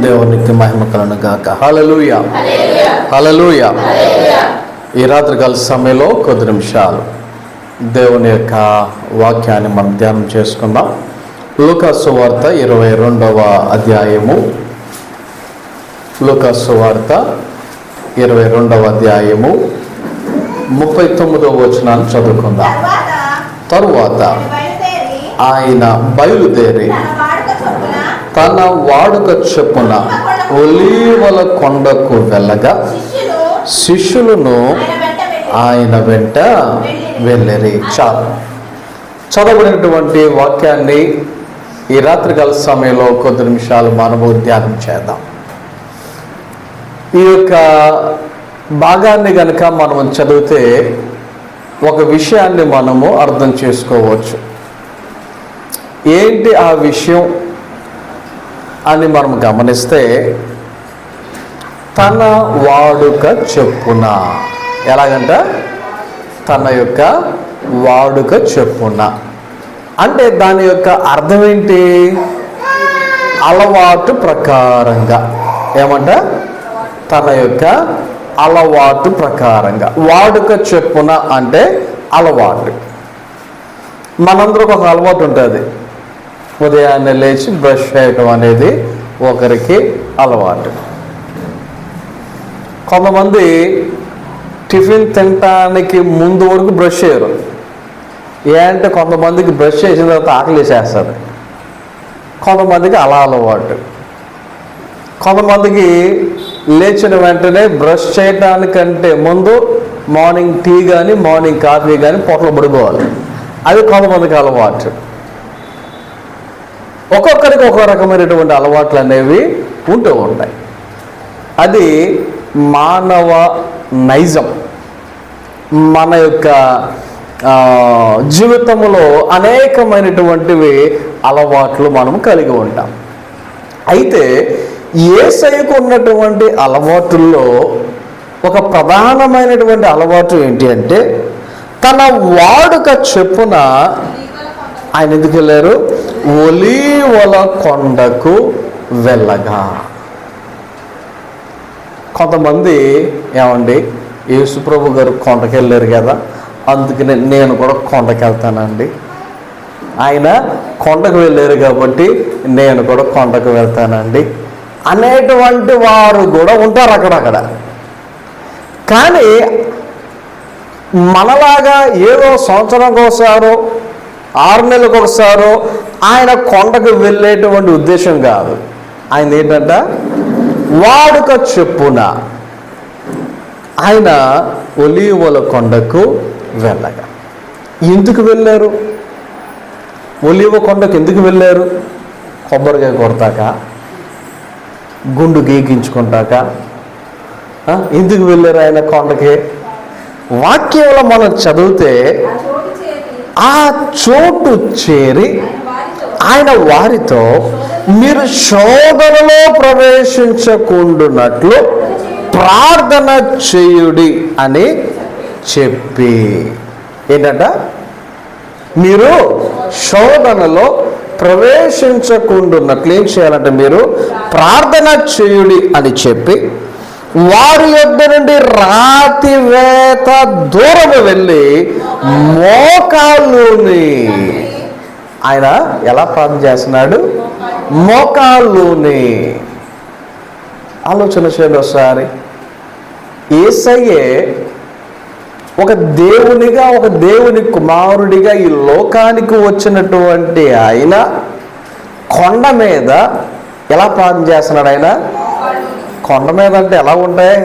దేవునికి మహిమ కలుగును గాక. హల్లెలూయా, హల్లెలూయా. ఈ రాత్రికాల సమయంలో కొద్ది నిమిషాలు దేవుని యొక్క వాక్యాన్ని మనం ధ్యానం చేసుకుందాం. లూకాసు సువార్త 22వ అధ్యాయము. లూకాసు సువార్త 22వ అధ్యాయము 39వ వచనాన్ని చదువుకుందాం. తరువాత ఆయన బయలుదేరి తన వాడుక చొప్పున ఒలీవల కొండకు వెళ్ళగా శిష్యులను ఆయన వెంట వెళ్ళిరి. చాలు. చదవబడినటువంటి వాక్యాన్ని ఈ రాత్రికాల సమయంలో కొద్ది నిమిషాలు మనము ధ్యానం చేద్దాం. ఈ యొక్క భాగాన్ని కనుక మనం చదివితే ఒక విషయాన్ని మనము అర్థం చేసుకోవచ్చు. ఏంటి ఆ విషయం అని మనం గమనిస్తే, తన వాడుక చొప్పున. ఎలాగంట? తన యొక్క వాడుక చొప్పున అంటే దాని యొక్క అర్థం ఏంటి? అలవాటు ప్రకారంగా. ఏమంట? తన యొక్క అలవాటు ప్రకారంగా. వాడుక చొప్పున అంటే అలవాటు. మనందరికి ఒక అలవాటు ఉంటుంది. ఉదయాన్నే లేచి బ్రష్ చేయటం అనేది ఒకరికి అలవాటు. కొంతమంది టిఫిన్ తినటానికి ముందు వరకు బ్రష్ చేయరు. అంటే కొంతమందికి బ్రష్ చేసిన తర్వాత ఆకలి వేసేస్తుంది. కొంతమందికి అలా అలవాటు. కొంతమందికి లేచిన వెంటనే బ్రష్ చేయటానికంటే ముందు మార్నింగ్ టీ కానీ మార్నింగ్ కాఫీ కానీ పొట్టలు పడిపోవాలి. అది కొంతమందికి అలవాటు. ఒక్కొక్కరికి ఒక్కో రకమైనటువంటి అలవాట్లు అనేవి ఉంటూ ఉంటాయి. అది మానవ నైజం. మన యొక్క జీవితంలో అనేకమైనటువంటివి అలవాట్లు మనం కలిగి ఉంటాం. అయితే యేసయ్యకు ఉన్నటువంటి అలవాటుల్లో ఒక ప్రధానమైనటువంటి అలవాటు ఏంటి అంటే, తన వాడుక చొప్పున ఆయన ఎందుకు వెళ్ళారు? ఒలీవల కొండకు వెళ్ళగా. కొంతమంది ఏమండి, యేసుప్రభు గారు కొండకి వెళ్ళారు కదా, అందుకనే నేను కూడా కొండకి వెళ్తానండి. ఆయన కొండకు వెళ్ళారు కాబట్టి నేను కూడా కొండకు వెళ్తానండి అనేటువంటి వారు కూడా ఉంటారు అక్కడక్కడ. కానీ మనలాగా ఏదో సంవత్సరంకి ఒకసారో 6 నెలలకు ఒకసారో ఆయన కొండకు వెళ్ళేటువంటి ఉద్దేశం కాదు. ఆయన ఏంటంట? వాడుక చొప్పున ఆయన ఒలీవల కొండకు వెళ్ళగా. ఎందుకు వెళ్ళారు? ఒలీవ కొండకు ఎందుకు వెళ్ళారు? కొబ్బరికాయ కొడతాక, గుండు గీకించుకుంటాక ఎందుకు వెళ్ళారు ఆయన కొండకి? వాక్యంలో మనం చదివితే, ఆ చోటు చేరి ఆయన వారితో మీరు శోధనలో ప్రవేశించకుండునట్లు ప్రార్థన చేయుడి అని చెప్పి. ఏంటంట? మీరు శోధనలో ప్రవేశించకుండున్నట్లు ఏం చేయాలంటే మీరు ప్రార్థన చేయుడి అని చెప్పి, వారి యొద్ద నుండి రాతి వేత దూరము వెళ్ళి మోకాళ్ళుని. ఆయన ఎలా ప్రార్థన చేస్తున్నాడు? మోకాళ్ళుని. ఆలోచన చేయండి ఒకసారి. యేసయ్యే ఒక దేవునిగా, ఒక దేవుని కుమారుడిగా ఈ లోకానికి వచ్చినటువంటి ఆయన కొండ మీద ఎలా ప్రార్థన చేస్తున్నాడు? ఆయన కొండ మీద అంటే ఎలా ఉంటాయి?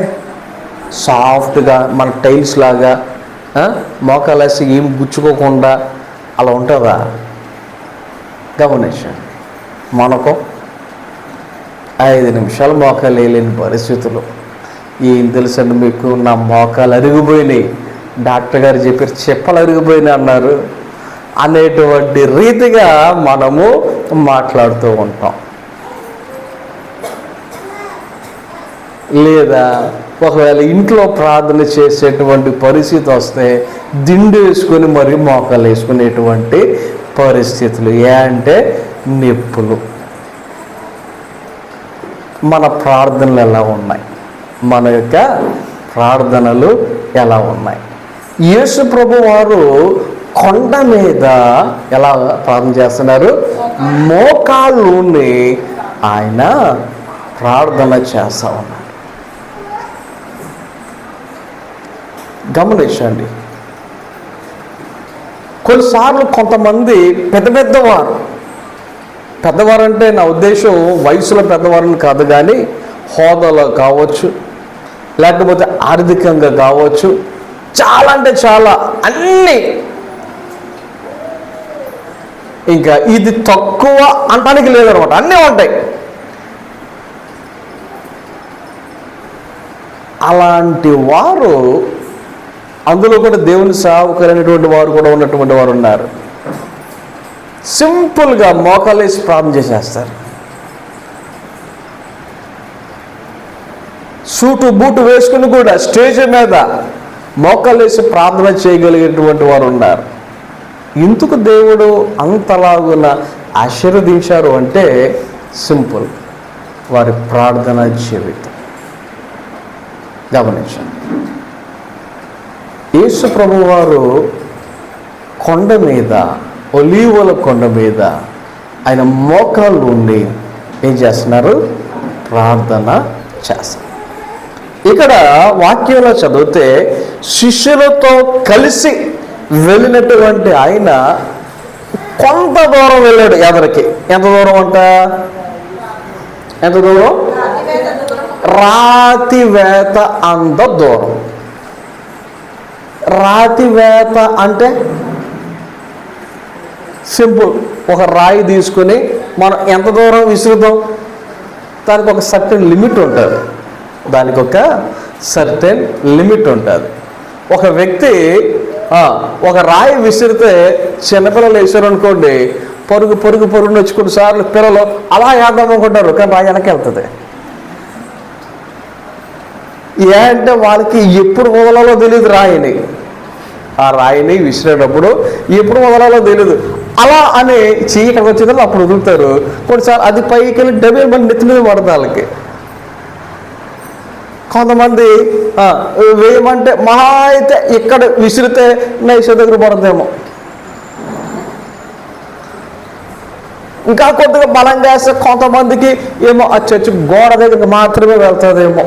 సాఫ్ట్గా, మన టైల్స్ లాగా మోకాలేసి ఏం గుచ్చుకోకుండా అలా ఉంటుందా? గమనించండి. మనకు 5 నిమిషాలు మోకాలు వేయలేని పరిస్థితులు. ఏం తెలుసండి మీకు, నా మోకాలు అరిగిపోయినాయి, డాక్టర్ గారు చెప్పారు చెప్పలు అరిగిపోయినాయి అన్నారు అనేటువంటి రీతిగా మనము మాట్లాడుతూ ఉంటాం. లేదా ఒకవేళ ఇంట్లో ప్రార్థన చేసేటువంటి పరిస్థితి వస్తే దిండు వేసుకొని మరి మోకాలు వేసుకునేటువంటి పరిస్థితులు. అంటే నొప్పులు. మన ప్రార్థనలు ఎలా ఉన్నాయి, మన యొక్క ప్రార్థనలు ఎలా ఉన్నాయి. యేసు ప్రభు వారు కొండ మీద ఎలా ప్రార్థన చేస్తున్నారు? మోకాళ్ళుని ఆయన ప్రార్థన చేస్తూ ఉన్నారు. గమనించండి. కొన్నిసార్లు కొంతమంది పెద్దవారు అంటే నా ఉద్దేశం వయసులో పెద్దవారిని కాదు, కానీ హోదాలో కావచ్చు, లేకపోతే ఆర్థికంగా కావచ్చు, చాలా అంటే చాలా అన్నీ, ఇంకా ఇది తక్కువ అనడానికి లేదనమాట, అన్నీ ఉంటాయి. అలాంటి వారు, అందులో కూడా దేవుని సేవకులైనటువంటి వారు కూడా ఉన్నటువంటి వారు ఉన్నారు. సింపుల్గా మోకాలేసి ప్రార్థన చేసేస్తారు. సూటు బూటు వేసుకుని కూడా స్టేజ్ మీద మోకాలేసి ప్రార్థన చేయగలిగేటువంటి వారు ఉన్నారు. ఎందుకు దేవుడు అంతలాగున ఆశీర్వదించారు అంటే సింపుల్, వారి ప్రార్థన జీవితం. గమనించండి. యేసు ప్రభువు వారు కొండ మీద, ఒలీవల కొండ మీద ఆయన మోకాళ్ళు ఉండి ఏం చేస్తున్నారు? ప్రార్థన చేస్తారు. ఇక్కడ వాక్యంలో చదివితే శిష్యులతో కలిసి వెళ్ళినటువంటి ఆయన కొంత దూరం వెళ్ళాడు ఎదరికి. ఎంత దూరం అంట? ఎంత దూరం? రాతివేత అంత దూరం. రాతివేత అంటే సింపుల్, ఒక రాయి తీసుకుని మనం ఎంత దూరం విసురుదాం, దానికి ఒక సర్టెన్ లిమిట్ ఉంటుంది. ఒక వ్యక్తి ఒక రాయి విసిరితే, చిన్నపిల్లలు వేసారు అనుకోండి, పరుగు వచ్చి సార్లు పిల్లలు అలా వేద్దాం అనుకుంటారు, కానీ రాయి వెనక్కి వెళ్తుంది. అంటే వాళ్ళకి ఎప్పుడు వదలాలో తెలియదు రాయిని. ఆ రాయిని విసిరేటప్పుడు ఎప్పుడు వదలాలో తెలియదు. అలా అని చెయ్యి ఇక్కడికి వచ్చిందో అప్పుడు వదులుతారు. కొన్నిసార్లు అది పైకి వెళ్ళి డబ్బే మన నెత్తి మీద పడతారు వాళ్ళకి. కొంతమంది వేయమంటే మహా అయితే ఇక్కడ విసిరితే నైష దగ్గర పడదేమో, ఇంకా కొద్దిగా బలంగా వేస్తే కొంతమందికి ఏమో ఆ చర్చి గోడ దగ్గరికి మాత్రమే వెళ్తుందేమో.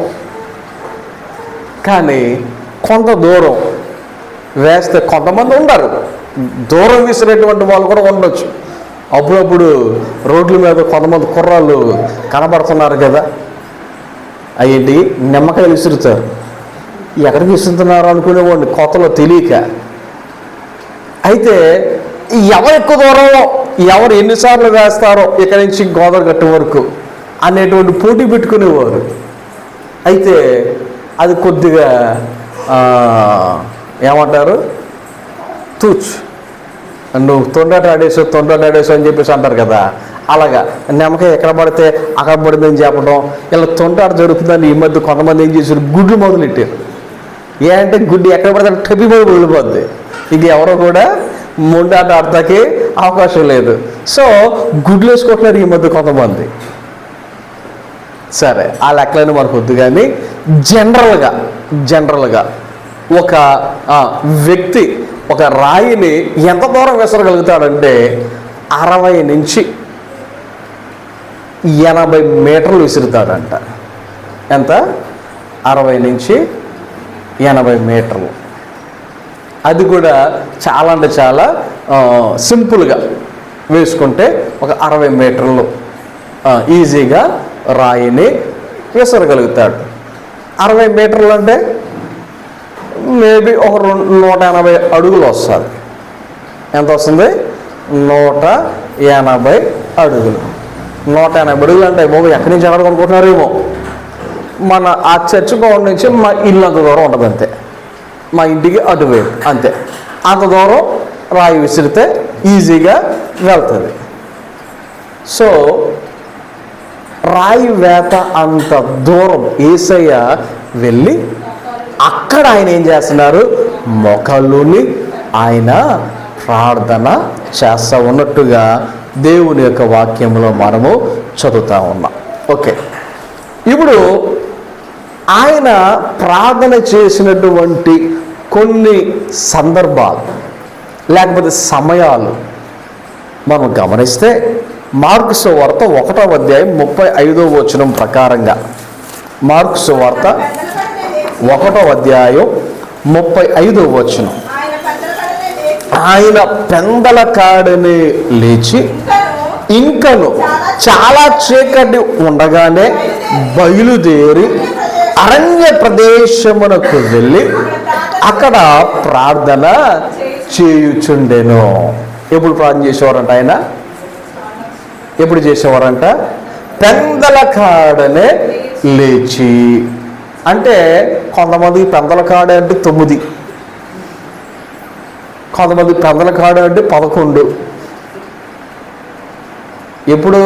కానీ కొంత దూరం వేస్తే కొంతమంది ఉండరు, దూరం విసిరేటువంటి వాళ్ళు కూడా ఉండొచ్చు. అప్పుడప్పుడు రోడ్ల మీద కొంతమంది కుర్రాళ్ళు కనబడుతున్నారు కదా, అయ్యేంటి నిమ్మకాయలు విసురుతారు. ఎక్కడికి విసురుతున్నారు అనుకునేవాడిని కొత్తలో తెలియక. అయితే ఎవరు ఎక్కువ దూరం, ఎవరు ఎన్నిసార్లు వేస్తారో ఇక్కడి నుంచి గోదావరి గట్టు వరకు అనేటువంటి పోటీ పెట్టుకునేవారు. అయితే అది కొద్దిగా ఏమంటారు, తూచ్, నువ్వు తొండాట ఆడేసావు అని చెప్పేసి అంటారు కదా. అలాగా నిమ్మకాయ ఎక్కడ పడితే అక్కడ పడిందని చెప్పడం, ఇలా తొండాట జరుగుతుందని ఈ మధ్య కొంతమంది ఏం చేశారు, గుడ్లు మొదలెట్టారు. అంటే గుడ్డి ఎక్కడ పడితే టెపి మీద వెళ్ళిపోద్ది. ఇంక ఎవరో కూడా మొండాట ఆడతాకి అవకాశం లేదు. సో గుడ్లు వేసుకుంటున్నారు ఈ మధ్య కొంతమంది. సరే, ఆ లెక్కలని మనకు వద్దు. కానీ జనరల్గా ఒక వ్యక్తి ఒక రాయిని ఎంత దూరం విసరగలుగుతాడంటే 60 నుంచి 80 మీటర్లు విసురుతాడంట. ఎంత? 60 నుంచి 80 మీటర్లు. అది కూడా చాలా అంటే చాలా సింపుల్గా వేసుకుంటే ఒక 60 మీటర్లు ఈజీగా రాయిని విసరగలుగుతాడు. 60 మీటర్లు అంటే మేబీ ఒక 180 అడుగులు వస్తుంది. ఎంత వస్తుంది? 180 అడుగులు. 180 అడుగులు అంటే బాబు ఎక్కడి నుంచి ఎక్కడ కొనుక్కుంటున్నారేమో. మన ఆ చర్చ్ గ్రౌండ్ నుంచి మా ఇల్లు అంత దూరం ఉంటుంది అంతే, మా ఇంటికి అటువైపు అంతే. అంత దూరం రాయి విసిరితే ఈజీగా వెళ్తుంది. సో రాయి వేత అంత దూరం యేసయ్య వెళ్ళి అక్కడ ఆయన ఏం చేస్తున్నారు? మోకాళ్ళుని ఆయన ప్రార్థన చేస్తూ ఉన్నట్టుగా దేవుని యొక్క వాక్యంలో మనము చదువుతూ ఉన్నాం. ఓకే, ఇప్పుడు ఆయన ప్రార్థన చేసినటువంటి కొన్ని సందర్భాలు లేకపోతే సమయాలు మనం గమనిస్తే మార్కు సువార్త 1వ అధ్యాయం 35వ వచనం ప్రకారంగా, మార్కు సువార్త 1వ అధ్యాయం 35వ వచనం, ఆయన పెందల కాడనే లేచి ఇంకను చాలా చీకటి ఉండగానే బయలుదేరి అరణ్య ప్రదేశమునకు వెళ్ళి అక్కడ ప్రార్థన చేయుచుండెను. ఎప్పుడు ప్రార్థన చేసేవారంట ఆయన? ఎప్పుడు చేసేవారంట? పెందల కాడనే లేచి. అంటే కొంతమందికి పెందల కాడ అంటే 9, కొంతమంది పెందల కాడ అంటే 11. ఎప్పుడు?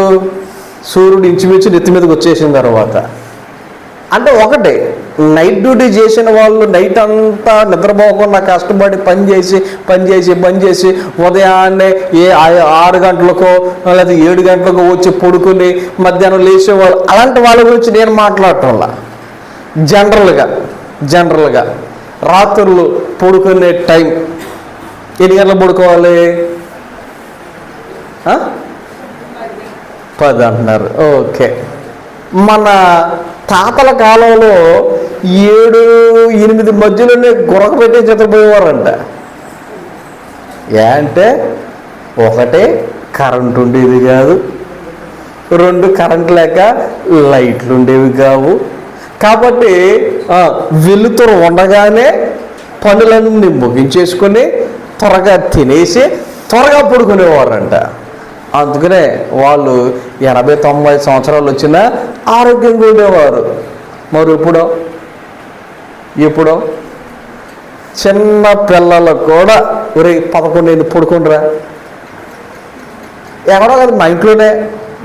సూర్యుడు ఇంచుమించు నెత్తి మీదకి వచ్చేసిన తర్వాత. అంటే ఒకటే, నైట్ డ్యూటీ చేసిన వాళ్ళు నైట్ అంతా నిద్రపోకుండా కష్టపడి పని చేసి ఉదయాన్నే 6 గంటలకో లేదా 7 గంటలకో వచ్చి పడుకుని మధ్యాహ్నం లేచేవాళ్ళు, అలాంటి వాళ్ళ గురించి నేను మాట్లాడటంలా. జనరల్గా రాత్రులు పడుకునే టైం ఎన్ని గంటలకు పడుకోవాలి? 10 అంటున్నారు. ఓకే. మన తాతల కాలంలో 7-8 మధ్యలోనే గురక పెట్టి నిద్రపోయేవారంట. అంటే 1 కరెంటు ఉండేది కాదు, 2 కరెంటు లేక లైట్లు ఉండేవి కావు. కాబట్టి వెలుతురు ఉండగానే పనులన్నీ ముగించేసుకొని త్వరగా తినేసి త్వరగా పడుకునేవారంట. అందుకనే వాళ్ళు 80-90 సంవత్సరాలు వచ్చినా ఆరోగ్యంగా ఉండేవారు. మరి ఇప్పుడు చిన్న పిల్లలకు కూడా 11 పడుకుంటారా? ఎక్కడో కాదు, మా ఇంట్లోనే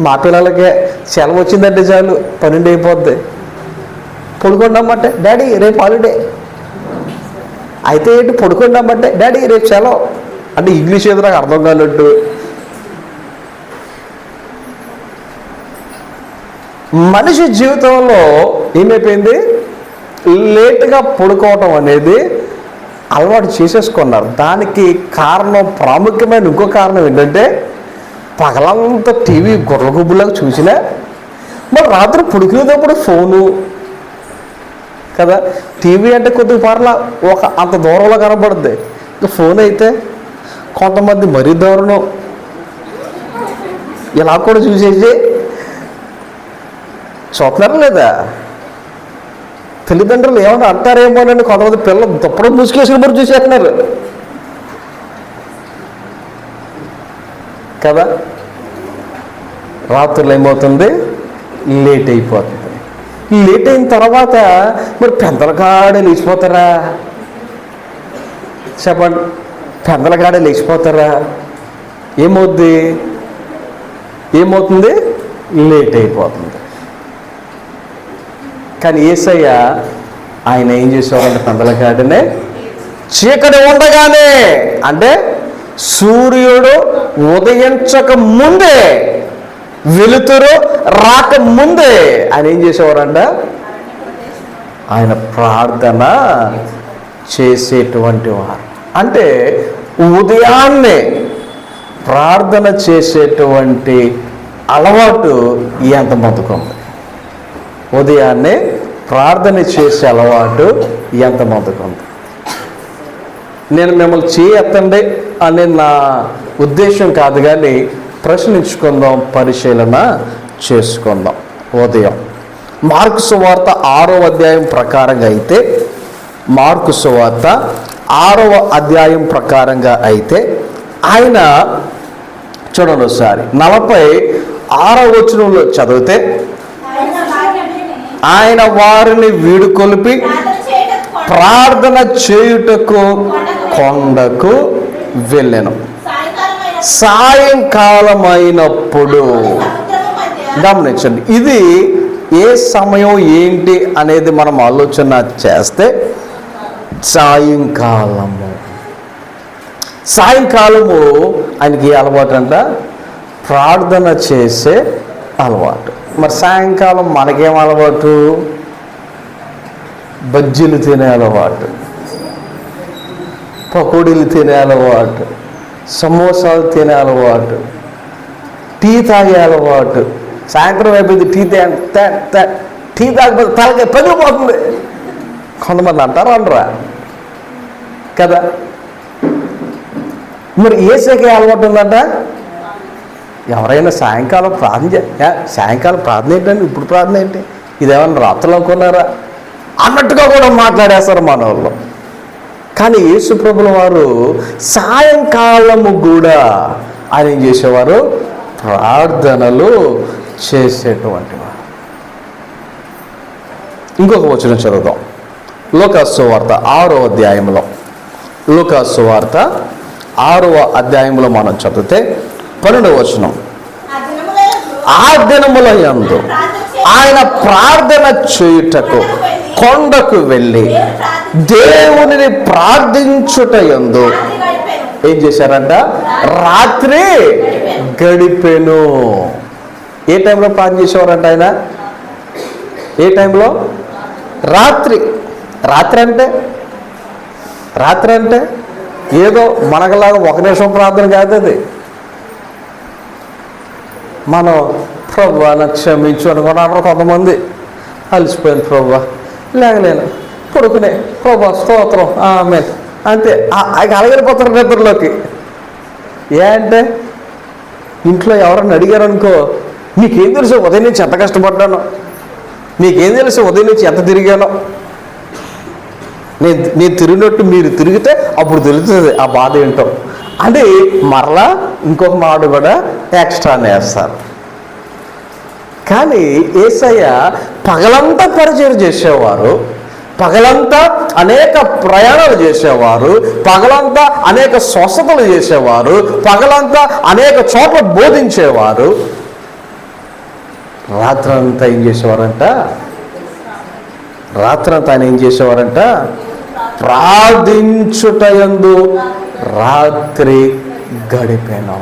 మా పిల్లలకే సెలవు వచ్చిందంటే చాలు 12 అయిపోద్ది. పడుకుంటామంటే డాడీ రేపు హాలిడే. అయితే ఏంటి పడుకుంటామంటే డాడీ రేపు సెలవు. అంటే ఇంగ్లీష్ ఏదో నాకు అర్థం కానట్టు. మనిషి జీవితంలో ఏమైపోయింది? లేటుగా పడుకోవటం అనేది అలవాటు చేసేసుకున్నారు. దానికి కారణం, ప్రాముఖ్యమైన ఇంకో కారణం ఏంటంటే, పగలంతా టీవీ గుర్రగుబ్బులాగా చూసినా మరి రాత్రి పడుకునేటప్పుడు ఫోను కదా. టీవీ అంటే కొద్దిగా పర్లా అంత దూరంలో కనబడుద్ది. ఇంకా ఫోన్ అయితే కొంతమంది మరీ దారుణం, ఇలా కూడా చూసేసి చూస్తున్నారా లేదా? తల్లిదండ్రులు ఏమన్నా అంటారేమోనండి, కొంతమంది పిల్లలు తప్పుడు ముసుకేసుకుని మరి చూసేస్తున్నారు కదా. రాత్రులు ఏమవుతుంది? లేట్ అయిపోతుంది. లేట్ అయిన తర్వాత మరి పెందలకాడే లేచిపోతారా? చెప్పండి, పెందలకాడే లేచిపోతారా? ఏమవుతుంది? లేట్ అయిపోతుంది. కానీ యేసయ్య ఆయన ఏం చేసేవారంటే పెందలకాడనే చీకటి ఉండగానే, అంటే సూర్యుడు ఉదయించక ముందే, వెలుతురు రాకముందే ఆయన ఏం చేసేవారంట? ఆయన ప్రార్థన చేసేటువంటి వారు. అంటే ఉదయాన్నే ప్రార్థన చేసేటువంటి అలవాటు ఎంతమందికి ఉంది? ఉదయాన్నే ప్రార్థన చేసే అలవాటు ఎంతమందికి ఉంది? నేను మిమ్మల్ని చేయెత్తండి అనే నా ఉద్దేశం కాదు, కానీ ప్రశ్నించుకుందాం, పరిశీలన చేసుకుందాం. ఉదయం మార్కు సువార్త 6వ అధ్యాయం ప్రకారంగా అయితే, మార్కు సువార్త 6వ అధ్యాయం ప్రకారంగా అయితే ఆయన చూడండి ఒకసారి 46వ వచనంలో చదివితే, ఆయన వారిని వీడుకొలిపి ప్రార్థన చేయుటకు కొండకు వెళ్ళెను. సాయంకాలమైనప్పుడు, గమనించండి, ఇది ఏ సమయం ఏంటి అనేది మనం ఆలోచన చేస్తే సాయంకాలము ఆయనకి ఏ అలవాటు అంట? ప్రార్థన చేసే అలవాటు. మరి సాయంకాలం మనకేం అలవాటు? బజ్జీలు తినే అలవాటు, పకోడీలు తినే అలవాటు, సమోసాలు తినే అలవాటు, టీ తాగే అలవాటు. సాయంత్రం అయిపోయింది టీ టీ తాగిపోతే తలకి పగిలిపోతుంది కొంతమంది అంటారు, అనరా కదా? మరి ఏసైకి అలవాటు ఉందంట. ఎవరైనా సాయంకాలం సాయంకాలం ప్రార్థన ఏంటండి, ఇప్పుడు ప్రార్థన ఏంటి, ఇదేమన్నా రాత్రులు అనుకున్నారా అన్నట్టుగా కూడా మాట్లాడేస్తారు మన వాళ్ళు. కానీ యేసు ప్రభుల వారు సాయంకాలము కూడా ఆయన ఏం చేసేవారు? ప్రార్థనలు చేసేటువంటి వారు. ఇంకొక వచనం చదువుదాం. లూకాసు సువార్త 6వ అధ్యాయంలో, లూకాసు సువార్త 6వ అధ్యాయంలో మనం చదివితే 12వ వచనం. ఆ దినముల యందు ఆయన ప్రార్థన చేయుటకు కొండకు వెళ్ళి దేవునిని ప్రార్థించుట యందు ఏం చేశారంట? రాత్రి గడిపెను. ఏ టైంలో ప్రార్థన చేసేవారంట ఆయన? ఏ టైంలో? రాత్రి. రాత్రి అంటే ఏదో మనకులాగా ఒక నిమిషం ప్రార్థన కాదు అది. మనం ప్రభువా నాకు క్షమించు అనుకున్నారు కొంతమంది. అలసిపోయింది ప్రభువా, లేగలేను, కొడుకునే ప్రభువా స్తోత్రం ఆమేన్ అంతే. అలగలిపోతారు నిద్రలోకి. ఏ అంటే ఇంట్లో ఎవరన్నా అడిగారు అనుకో, నీకేం తెలుసు ఉదయం నుంచి ఎంత కష్టపడ్డానో, నీకేం తెలుసు ఉదయం నుంచి ఎంత తిరిగానో, నేను తిరిగినట్టు మీరు తిరిగితే అప్పుడు తెలుస్తుంది ఆ బాధ ఏంటో అని మరలా ఇంకొక మాట కూడా ఎక్స్ట్రానే వేస్తారు. కానీ యేసయ్య పగలంతా పరిచయం చేసేవారు, పగలంతా అనేక ప్రయాణాలు చేసేవారు, పగలంతా అనేక స్వస్థతలు చేసేవారు, పగలంతా అనేక చోట్ల బోధించేవారు. రాత్రంతా ఏం చేసేవారంట? రాత్రంతా ఆయన ఏం చేసేవారంట? ప్రార్థించుటయందు రాత్రి గడిపెను.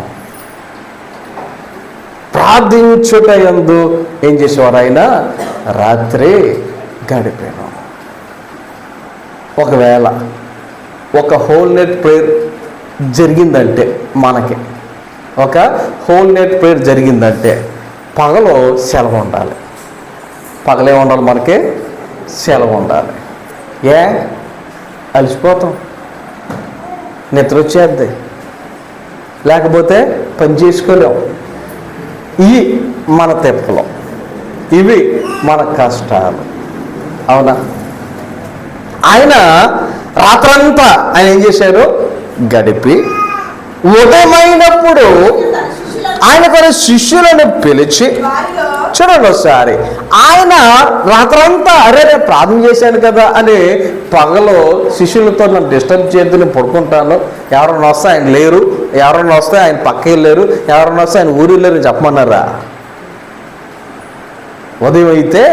ప్రార్థించుటయందు ఏం చేసేవారు? ఆయన రాత్రి గడిపెను. ఒకవేళ ఒక హోల్ నైట్ ప్రేయర్ జరిగిందంటే, మనకి ఒక హోల్ నైట్ ప్రేయర్ జరిగిందంటే పగలో సెలవు ఉండాలి. పగలే ఉండాలి, మనకి సెలవు ఉండాలి. ఏ అలసిపోతాం, నిద్ర వచ్చేద్ది, లేకపోతే పని చేసుకోలేం. ఇవి మన తెప్పలు, ఇవి మన కష్టాలు. అవునా? ఆయన రాత్రంతా ఆయన ఏం చేశారు? గడిపి ఉదయమైనప్పుడు ఆయన కొన్ని శిష్యులను పిలిచి, చూడండి ఒకసారి, ఆయన రాత్రంతా అరే నేను ప్రార్థన చేశాను కదా అని పగలు శిష్యులతో నన్ను డిస్టర్బ్ చేయొద్దు, నేను పడుకుంటాను, ఎవరన్నా వస్తే ఆయన లేరు, ఎవరన్నా వస్తే ఆయన పక్క వెళ్ళారు, ఎవరన్నా వస్తే ఆయన ఊరు వెళ్ళారు చెప్పమన్నారా? ఉదయం అయితే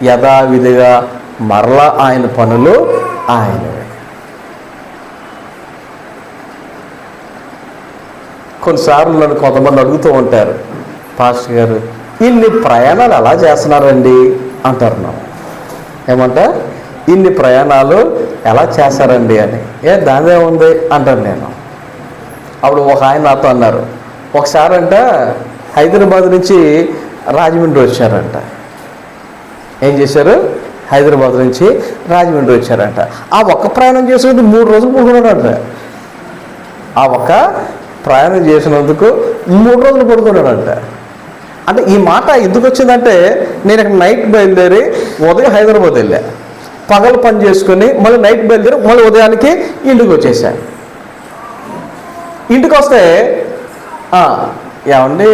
యథావిధిగా మరలా ఆయన పనులు ఆయనవే. కొన్నిసార్లు నన్ను కొంతమంది అడుగుతూ ఉంటారు, పాస్టర్ గారు ఇన్ని ప్రయాణాలు ఎలా చేస్తున్నారండి అంటారు. నాకు ఏమంట, ఇన్ని ప్రయాణాలు ఎలా చేస్తారండి అని. దానిదే ఉంది అంటారు. నేను అప్పుడు ఒక ఆయన నాతో అన్నారు, ఒకసారి అంట హైదరాబాద్ నుంచి రాజమండ్రి వచ్చారంట. ఏం చేశారు? హైదరాబాద్ నుంచి రాజమండ్రి వచ్చారంట. ఆ ఒక్క ప్రయాణం చేసినందుకు 3 రోజులు పడుకున్నాడంట. ఆ ఒక్క ప్రయాణం చేసినందుకు 3 రోజులు పడుకున్నాడంట. అంటే ఈ మాట ఎందుకు వచ్చిందంటే, నేను ఇక్కడ నైట్ బయలుదేరి ఉదయం హైదరాబాద్ వెళ్ళా, పగలు పని చేసుకొని మళ్ళీ నైట్ బయలుదేరి మళ్ళీ ఉదయానికి ఇంటికి వచ్చేసాను. ఇంటికి వస్తే ఏమండి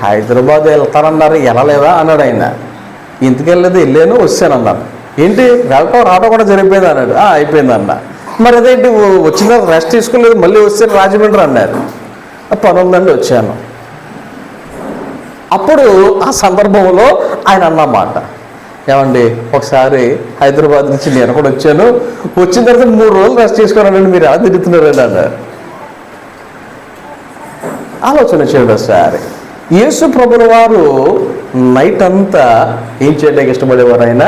హైదరాబాద్ వెళ్తానన్నారు, వెళ్ళలేదా అన్నాడు ఆయన. ఇంటికి వెళ్ళలేదు, వెళ్ళాను వచ్చాను అన్నాను. ఏంటి వెళ్ళటం రావడం కూడా జరిగిపోయింది అన్నాడు. అయిపోయింది అన్న. మరి అదేంటి వచ్చిన రెస్ట్ తీసుకోలేదు, మళ్ళీ వచ్చాను రాజమండ్రి అన్నారు. పని ఉందండి వచ్చాను. అప్పుడు ఆ సందర్భంలో ఆయన అన్నమాట, ఏమండి ఒకసారి హైదరాబాద్ నుంచి నేను కూడా వచ్చాను, వచ్చిన తర్వాత 3 రోజులు రెస్ట్ తీసుకున్నానండి, మీరు ఎలా తిరుగుతున్నారండి అన్నారు. ఆలోచన చేయండి ఒకసారి. యేసు ప్రభుల వారు నైట్ అంతా ఏం చేయడానికి ఇష్టపడేవారు? ఆయన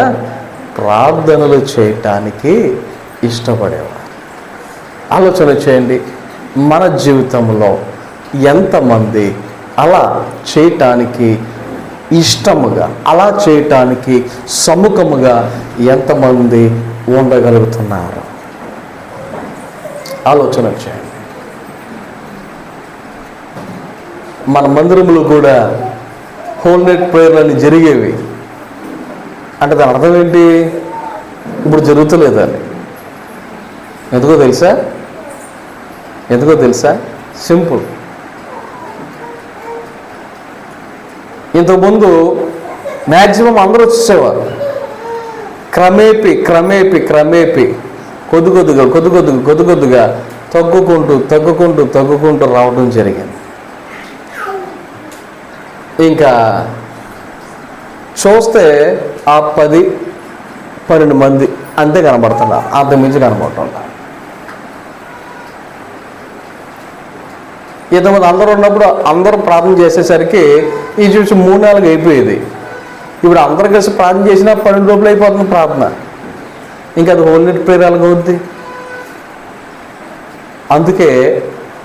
ప్రార్థనలు చేయటానికి ఇష్టపడేవారు. ఆలోచన చేయండి, మన జీవితంలో ఎంతమంది అలా చేయటానికి ఇష్టముగా, అలా చేయటానికి సముఖముగా ఎంతమంది ఉండగలుగుతున్నారు? ఆలోచన చేయండి. మన మందిరంలో కూడా హోల్ నైట్ ప్రేయర్లు జరిగేవి అంటే దాని అర్థం ఏంటి? ఇప్పుడు జరుగుతలేదని. ఎందుకో తెలుసా? సింపుల్. ఇంతకుముందు మ్యాక్సిమం అందరూ వచ్చేసేవారు. క్రమేపీ కొద్దిగా తగ్గుకుంటూ రావడం జరిగింది. ఇంకా చూస్తే ఆ 10-12 మంది అంతే కనబడుతున్నారు, అంతకుమించి కనబడుతున్నారు. ఇంతమంది అందరూ ఉన్నప్పుడు అందరూ ప్రార్థన చేసేసరికి ఈ చూసి 3-4 అయిపోయేది. ఇప్పుడు అందరూ కలిసి ప్రార్థన చేసినా 12 రూపాయలు అయిపోతుంది ప్రార్థన. ఇంకా అది హోల్ నైట్ ప్రేయర్ ఎలాగ అవుద్ది? అందుకే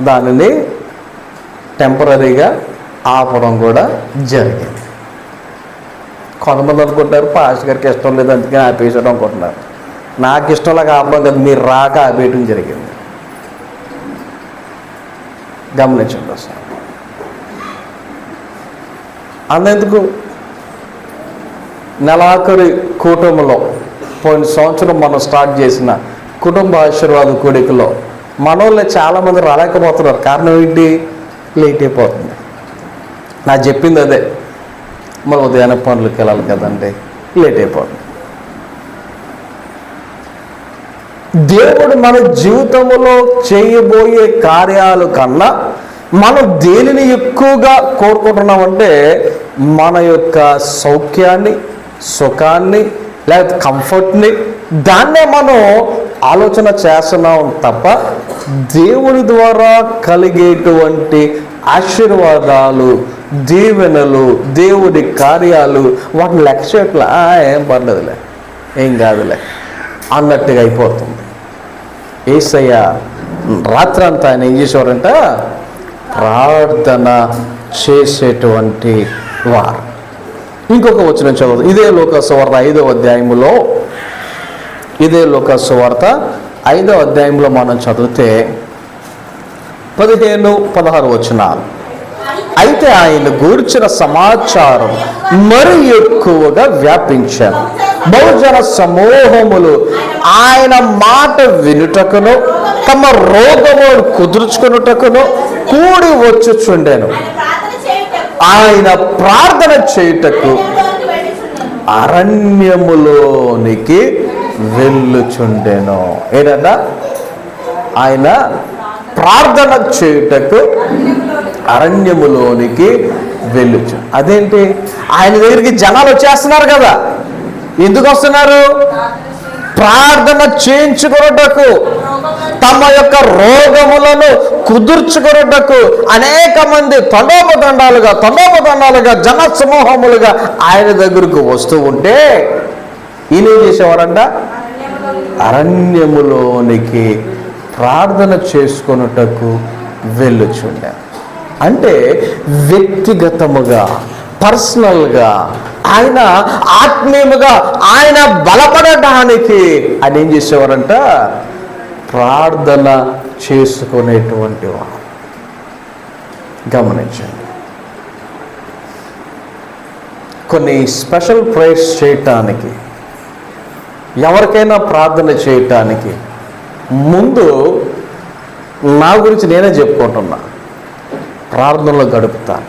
దానిని టెంపరీగా ఆపడం కూడా జరిగింది. కొంతమంది అనుకుంటారు పాస్టర్ గారికి ఇష్టం లేదు అందుకని ఆపేసడం అనుకుంటున్నారు. నాకు ఇష్టంలాగా ఆపడం కదా, మీరు రాక ఆపేయడం జరిగింది. గమనించండి అసలు. అంతెందుకు నెలాఖరి కూటమిలో పోయిన సంవత్సరం మనం స్టార్ట్ చేసిన కుటుంబ ఆశీర్వాద కూడికలో మనోళ్ళే చాలామంది రాలేకపోతున్నారు. కారణం ఏంటి? లేట్ అయిపోతుంది. నాకు చెప్పింది అదే, మరి ఉదయాన్నే పనులకు వెళ్ళాలి కదండి, లేట్ అయిపోతుంది. దేవుడు మన జీవితంలో చేయబోయే కార్యాలు కన్నా మనం దేనిని ఎక్కువగా కోరుకుంటున్నామంటే మన యొక్క సౌఖ్యాన్ని, సుఖాన్ని, లేకపోతే కంఫర్ట్ని, దాన్నే మనం ఆలోచన చేస్తున్నాం తప్ప దేవుని ద్వారా కలిగేటువంటి ఆశీర్వాదాలు, దీవెనలు, దేవుడి కార్యాలు వాటిని లెక్క చేయట్లా. ఏం పర్లేదులే, ఏం కాదులే అన్నట్టుగా అయిపోతుంది. యేసయ్య రాత్రంతా ఆయన ఏం చేసేవారంట? ప్రార్థన చేసేటువంటి వారు. ఇంకొక వచనం చదువు. ఇదే లోకసువార్త 5వ అధ్యాయములో, ఇదే లోకసువార్త 5వ అధ్యాయంలో మనం చదివితే 15-16 వచనాలు. అయితే ఆయన గూర్చిన సమాచారం మరి ఎక్కువగా వ్యాపించారు. బహుజన సమూహములు ఆయన మాట వినుటకును తమ రోగములు కుదుర్చుకున్నటకును కూడి వచ్చుచుండెను. ఆయన ప్రార్థన చేయుటకు అరణ్యములోనికి వెళ్ళుచుండెను. ఏంటంట? ఆయన ప్రార్థన చేయుటకు అరణ్యములోనికి వెళ్ళుచు. అదేంటి? ఆయన దగ్గరికి జనాలు వచ్చేస్తున్నారు కదా. ఎందుకు వస్తున్నారు? ప్రార్థన చేయించుకొనుటకు, తమ యొక్క రోగములను కుదుర్చుకొనుటకు అనేక మంది తండోపతండాలుగా జన సమూహములుగా ఆయన దగ్గరకు వస్తూ ఉంటే ఈయన ఏం చేసేవారంట? అరణ్యములోనికి ప్రార్థన చేసుకొనుటకు వెళ్ళుచుండే. అంటే వ్యక్తిగతముగా, పర్సనల్గా, ఆయన ఆత్మీయముగా ఆయన బలపడటానికి ఆయన ఏం చేసేవారంట? ప్రార్థన చేసుకునేటువంటి వారు. గమనించండి. కొన్ని స్పెషల్ ప్రేయర్స్ చేయటానికి, ఎవరికైనా ప్రార్థన చేయటానికి ముందు నా గురించి నేనే చెప్పుకుంటున్నా, ప్రార్థనలో గడుపుతాను.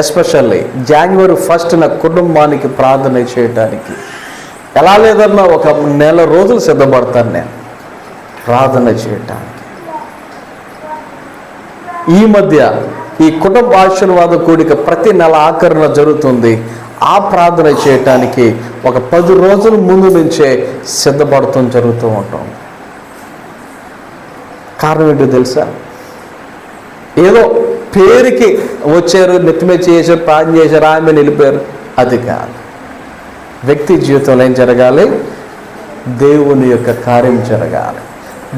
ఎస్పెషల్లీ January 1st నా కుటుంబానికి ప్రార్థన చేయటానికి ఎలా లేదన్నా ఒక 1 నెల రోజులు సిద్ధపడతాను నేను ప్రార్థన చేయటానికి. ఈ మధ్య ఈ కుటుంబ ఆశీర్వాద కూడిక ప్రతి నెల ఆఖరిన జరుగుతుంది. ఆ ప్రార్థన చేయటానికి ఒక 10 రోజుల ముందు నుంచే సిద్ధపడటం జరుగుతూ ఉంటాం. కారణం ఏంటో తెలుసా? ఏదో పేరుకి వచ్చారు, నెత్తిమే చేశారు, ప్రార్థన చేశారు, ఆమె వెళ్ళిపోయారు, అది కాదు. వ్యక్తి జీవితంలో ఏం జరగాలి? దేవుని యొక్క కార్యం జరగాలి,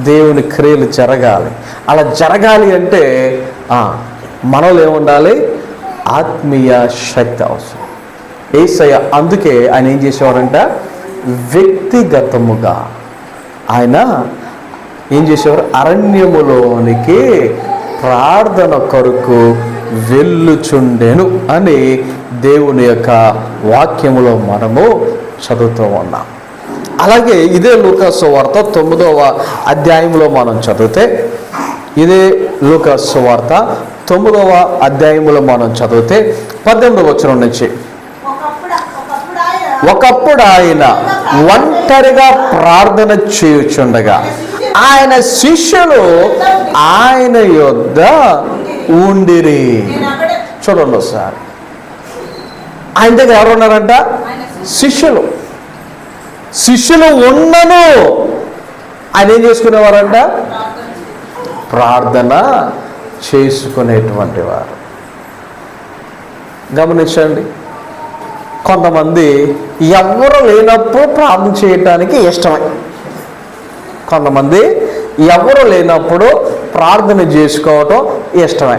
దేవుని క్రియలు జరగాలి. అలా జరగాలి అంటే మనలో ఏముండాలి? ఆత్మీయ శక్తి అవసరం. యేసయ్య అందుకే ఆయన ఏం చేసేవారంట? వ్యక్తిగతముగా ఆయన ఏం చేసేవారు? అరణ్యములోనికి ప్రార్థన కొరకు వెళ్ళుచుండెను అని దేవుని యొక్క వాక్యములో మనము చదువుతూ ఉన్నాం. అలాగే ఇదే లూకాసు సువార్త 9వ అధ్యాయంలో మనం చదివితే, ఇదే లూకాసు సువార్త 9వ అధ్యాయంలో మనం చదివితే 18వ వచనం నుంచి, ఒకప్పుడు ఆయన ఒంటరిగా ప్రార్థన చేయుచుండగా ఆయన శిష్యులు ఆయన యొద్ద ఉండిరి. చూడండి ఒకసారి, ఆయన దగ్గర ఎవరు ఉన్నారంట? శిష్యులు. శిష్యులు ఉన్నను ఆయన ఏం చేసుకునేవారంట? ప్రార్థన చేసుకునేటువంటి వారు. గమనించండి, కొంతమంది ఎవరు లేనప్పుడు ప్రార్థన చేయటానికి ఇష్టమే. కొంతమంది ఎవరు లేనప్పుడు ప్రార్థన చేసుకోవటం ఇష్టమే.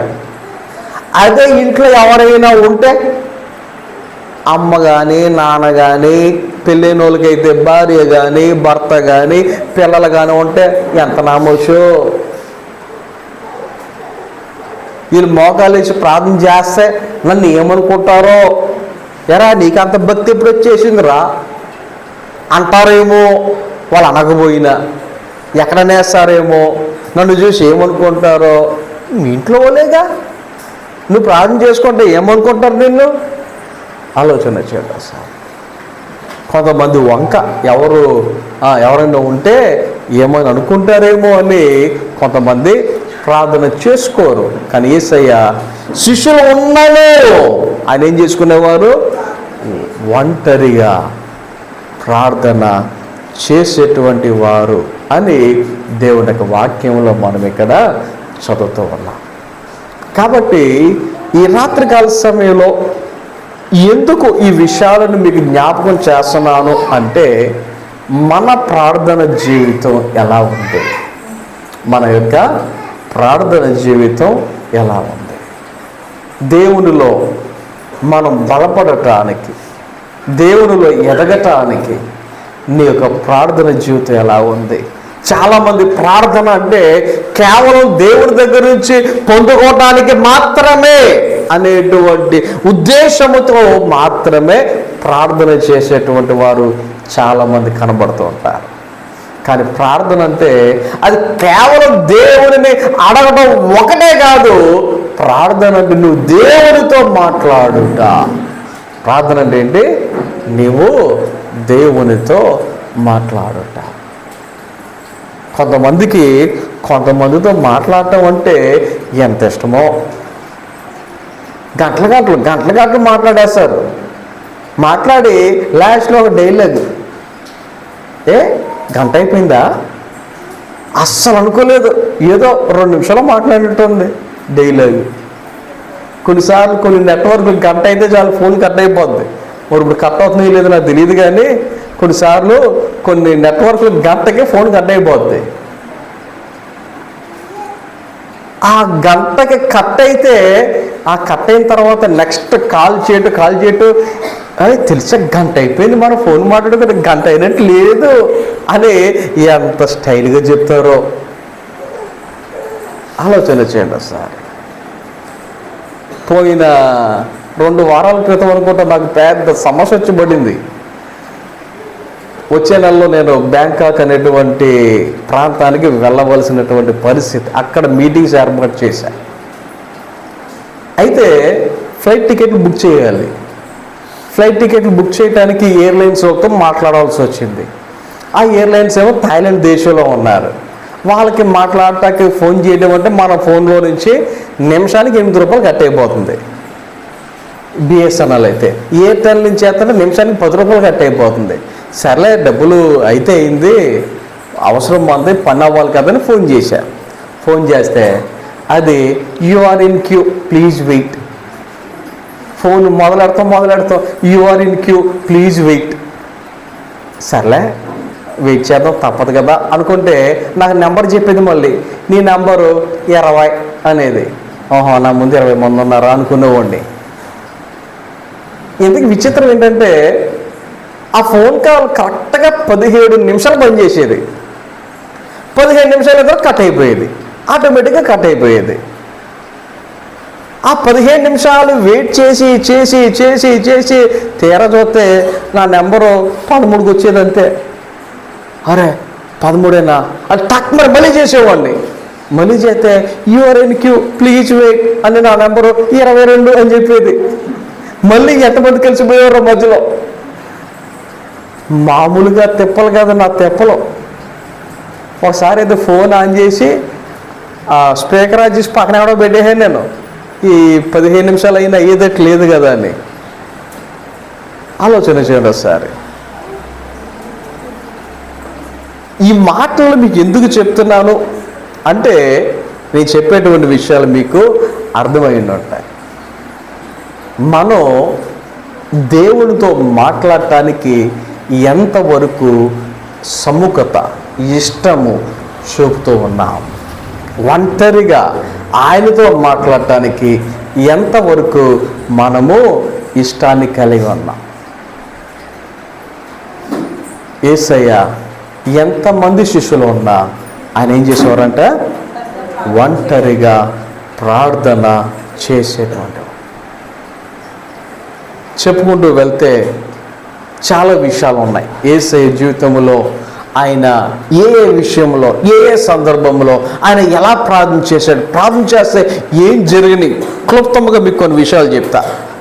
అదే ఇంట్లో ఎవరైనా ఉంటే, అమ్మ కానీ, నాన్న కానీ, పెళ్ళైన వాళ్ళకైతే భార్య కానీ, భర్త కానీ, పిల్లలు కానీ ఉంటే ఎంత నామోషో. వీళ్ళు మోకాలు వేసి ప్రార్థన చేస్తే నన్ను ఏమనుకుంటారో, ఎరా నీకు అంత భక్తి ఎప్పుడు వచ్చేసిందిరా అంటారేమో. వాళ్ళు అనకపోయినా ఎక్కడ నేస్తారేమో, నన్ను చూసి ఏమనుకుంటారో. మీ ఇంట్లో వాళ్ళేగా, నువ్వు ప్రార్థన చేసుకుంటే ఏమనుకుంటారు నిన్ను? ఆలోచన చేయండి సార్. కొంతమంది వంక ఎవరైనా ఉంటే ఏమైనా అనుకుంటారేమో అని కొంతమంది ప్రార్థన చేసుకోరు. కానీ యేసయ్య శిష్యులు ఉన్నాను ఆయన ఏం చేసుకునేవారు? ఒంటరిగా ప్రార్థన చేసేటువంటి వారు అని దేవుని యొక్క వాక్యంలో మనం ఇక్కడ చదువుతూ ఉన్నాం. కాబట్టి ఈ రాత్రికాల సమయంలో ఎందుకు ఈ విషయాలను మీకు జ్ఞాపకం చేస్తున్నాను అంటే, మన ప్రార్థన జీవితం ఎలా ఉంది, మన యొక్క ప్రార్థన జీవితం ఎలా ఉంది, దేవునిలో మనం బలపడటానికి, దేవునిలో ఎదగటానికి నీ యొక్క ప్రార్థన జీవితం ఎలా ఉంది? చాలామంది ప్రార్థన అంటే కేవలం దేవుని దగ్గర నుంచి పొందుకోవటానికి మాత్రమే అనేటువంటి ఉద్దేశముతో మాత్రమే ప్రార్థన చేసేటువంటి వారు చాలామంది కనబడుతూ ఉంటారు. కానీ ప్రార్థన అంటే అది కేవలం దేవుడిని అడగడం ఒకటే కాదు. ప్రార్థన అంటే నువ్వు దేవునితో మాట్లాడుట. ప్రార్థన అంటే ఏంటి? నీవు దేవునితో మాట్లాడుట. కొంతమందితో మాట్లాడటం అంటే ఎంత ఇష్టమో. గంటలు మాట్లాడేస్తారు. మాట్లాడి లాస్ట్లో ఒక డైలాగ్, గంట అయిపోయిందా, అస్సలు అనుకోలేదు, ఏదో 2 నిమిషాలు మాట్లాడినట్టుంది డైలాగ్. కొన్నిసార్లు కొన్ని నెట్వర్క్ గంట అయితే చాలు ఫోన్ కట్ అయిపోద్ది. మరి ఇప్పుడు కట్ అవుతుందో లేదో నాకు తెలియదు, కానీ కొన్నిసార్లు కొన్ని నెట్వర్క్లు గంటకే ఫోన్ కట్ అయిపోద్ది. ఆ గంటకి కట్ అయితే, ఆ కట్ అయిన తర్వాత నెక్స్ట్ కాల్ చేయటం అది తెలిసే గంట అయిపోయింది, మనం ఫోన్ మాట్లాడుకుంటే గంట అయినట్టు లేదు అని ఎంత స్టైల్గా చెప్తారో ఆలోచన చేయండి సార్. పోయిన 2 వారాల క్రితం అనుకుంటా నాకు పెద్ద సమస్య వచ్చి పడింది. వచ్చే నెలలో నేను బ్యాంకాక్ అనేటువంటి ప్రాంతానికి వెళ్ళవలసినటువంటి పరిస్థితి. అక్కడ మీటింగ్స్ ఏర్పాటు చేశాను. అయితే ఫ్లైట్ టికెట్లు బుక్ చేయాలి. ఫ్లైట్ టికెట్లు బుక్ చేయడానికి ఎయిర్లైన్స్తో మాట్లాడాల్సి వచ్చింది. ఆ ఎయిర్లైన్స్ ఏమో థాయిలాండ్ దేశంలో ఉన్నారు. వాళ్ళకి మాట్లాడటానికి ఫోన్ చేయడం అంటే మన ఫోన్లో నుంచి నిమిషానికి 8 రూపాయలు కట్ అయిపోతుంది. బిఎస్ఎన్ఎల్ అయితే, ఎయిర్టెల్ నుంచి అయితే నిమిషానికి 10 రూపాయలు కట్ అయిపోతుంది. సర్లే డబ్బులు అయితే అయింది, అవసరం మంది పని అవ్వాలి కదని ఫోన్ చేశా. ఫోన్ చేస్తే అది you are in queue, please wait. Phone మొదలెడతాం you are in queue, please wait. సర్లే వెయిట్ చేద్దాం తప్పదు కదా అనుకుంటే నాకు నెంబర్ చెప్పేది మళ్ళీ నీ నెంబరు 20 అనేది. ఓహో, నా ముందు 20 మంది ఉన్నారా అనుకునేవాడిని. ఎందుకు విచిత్రం ఏంటంటే ఆ ఫోన్ కాల్ కరెక్ట్గా 17 నిమిషాలు పనిచేసేది. 15 నిమిషాల తర్వాత కట్ అయిపోయేది, ఆటోమేటిక్గా కట్ అయిపోయేది. ఆ 15 నిమిషాలు వెయిట్ చేసి చేసి చేసి చేసి తీరా చూస్తే నా నెంబరు 13కి వచ్చేది అంతే. అరే 13ఏనా అది టక్ మళ్ళీ చేసేవాడిని. మళ్ళీ చేస్తే you are in queue, please wait అని నా నెంబరు 22 అని చెప్పేది. మళ్ళీ ఎంతమంది కలిసిపోయేవారు మధ్యలో. మామూలుగా తిప్పలు కదా నా తిప్పలు. ఒకసారి అయితే ఫోన్ ఆన్ చేసి స్పీకర్ ఆన్ చేసి పక్కన ఎవడో పెట్టేసాను నేను. ఈ 15 నిమిషాలు అయినా అయ్యేదట్టు లేదు కదా అని ఆలోచన చేయండి ఒకసారి. ఈ మాటలు మీకు ఎందుకు చెప్తున్నాను అంటే నేను చెప్పేటువంటి విషయాలు మీకు అర్థమై ఉంటాయి. మనం దేవునితో మాట్లాడటానికి ఎంతవరకు సముఖత, ఇష్టము చూపుతూ ఉన్నాం, ఒంటరిగా ఆయనతో మాట్లాడటానికి ఎంతవరకు మనము ఇష్టాన్ని కలిగి ఉన్నాం. యేసయ్య ఎంతమంది శిష్యులు ఉన్నా ఆయన ఏం చేసేవారంటే ఒంటరిగా ప్రార్థన చేసేటువంటి. చెప్పుకుంటూ వెళ్తే చాలా విషయాలు ఉన్నాయి యేసయ్య జీవితంలో. ఆయన ఏ ఏ విషయంలో ఏ ఏ సందర్భంలో ఆయన ఎలా ప్రార్థన చేశాడు, ప్రార్థన చేస్తే ఏం జరిగినాయి క్లుప్తంగా మీకు కొన్ని విషయాలు చెప్తా.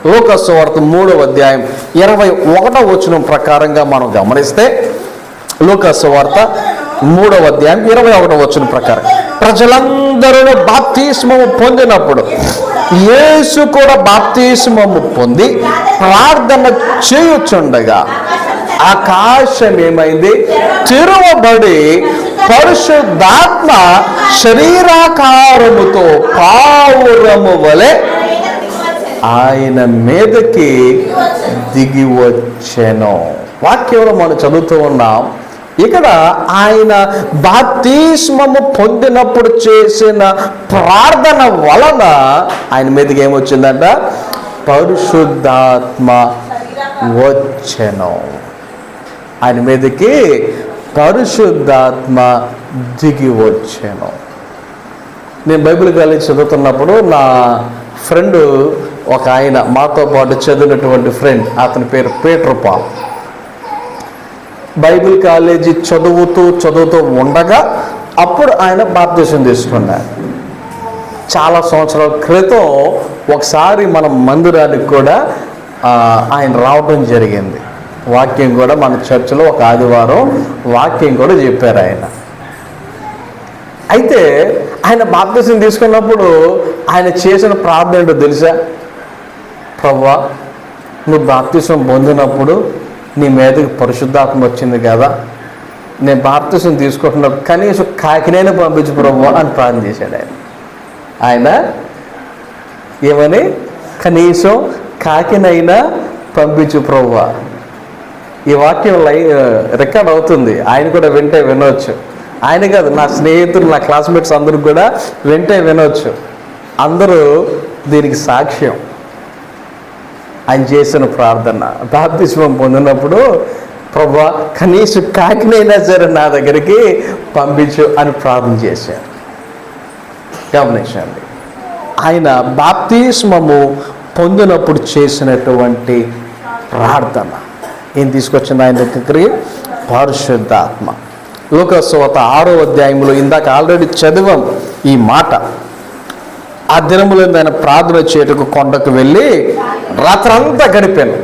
లూకా సువార్త 3వ అధ్యాయం 21వ వచనం ప్రకారంగా మనం గమనిస్తే, లూకా సువార్త 3వ అధ్యాయం 21వ వచనం ప్రకారం ప్రజలందరూ బాప్తిస్మము పొందినప్పుడు యేసు కూడా బాప్తిస్మము పొంది ప్రార్థన చేయుచుండగా ఆకాశం ఏమైంది, తెరవబడి పరిశుద్ధాత్మ శరీరాకారముతో పావురము వలె ఆయన మీదకి దిగి వచ్చెను. వాక్యంలో మనం చదువుతూ ఉన్నాం. ఇక్కడ ఆయన బాప్తిస్మము పొందినప్పుడు చేసిన ప్రార్థన వలన ఆయన మీదకి ఏమొచ్చిందంట, పరిశుద్ధాత్మ వచ్చెను. ఆయన మీదకి పరిశుద్ధాత్మ దిగి వచ్చాను. నేను బైబిల్ కాలేజ్ చదువుతున్నప్పుడు నా ఫ్రెండ్ ఒక ఆయన మాతో పాటు చదివినటువంటి ఫ్రెండ్, అతని పేరు పీటర్ పాల్. బైబిల్ కాలేజీ చదువుతూ ఉండగా అప్పుడు ఆయన బాప్తిసం తీసుకున్నారు. చాలా సంవత్సరాల క్రితం ఒకసారి మన మందిరానికి కూడా ఆయన రావడం జరిగింది. వాక్యం కూడా మన చర్చిలో ఒక ఆదివారం వాక్యం కూడా చెప్పారు ఆయన. అయితే ఆయన బాప్తిసం తీసుకున్నప్పుడు ఆయన చేసిన ప్రార్థన ఏంటో తెలుసా? ప్రభువా, నువ్వు బాప్తిసం పొందినప్పుడు నీ మీదకి పరిశుద్ధాత్మ వచ్చింది కదా, నేను బాప్తిసం తీసుకుంటున్నప్పుడు కనీసం కాకినైనా పంపించు ప్రభువా అని ప్రార్థన చేశాడు ఆయన. ఆయన ఏమని, కనీసం కాకినైనా పంపించు ప్రభువా. ఈ వాక్యం రికార్డ్ అవుతుంది, ఆయన కూడా వింటే వినవచ్చు. ఆయన కాదు, నా స్నేహితులు, నా క్లాస్మేట్స్ అందరూ కూడా వింటే వినవచ్చు. అందరూ దీనికి సాక్ష్యం. ఆయన చేసిన ప్రార్థన బాప్తిస్మం పొందినప్పుడు, ప్రభువా కనీసం కాకినైనా సరే నా దగ్గరికి పంపించు అని ప్రార్థన చేశారు. గమనించండి, ఆయన బాప్తిస్మము పొందినప్పుడు చేసినటువంటి ప్రార్థన ఏం తీసుకొచ్చింది ఆయన దగ్గరికి? పరిశుద్ధాత్మ. లూకా సువార్త 6వ అధ్యాయంలో ఇందాక ఆల్రెడీ చదివాం ఈ మాట. ఆ దినములో ఆయన ప్రార్థన చేయటకు కొండకు వెళ్ళి రాత్రంతా గడిపాను.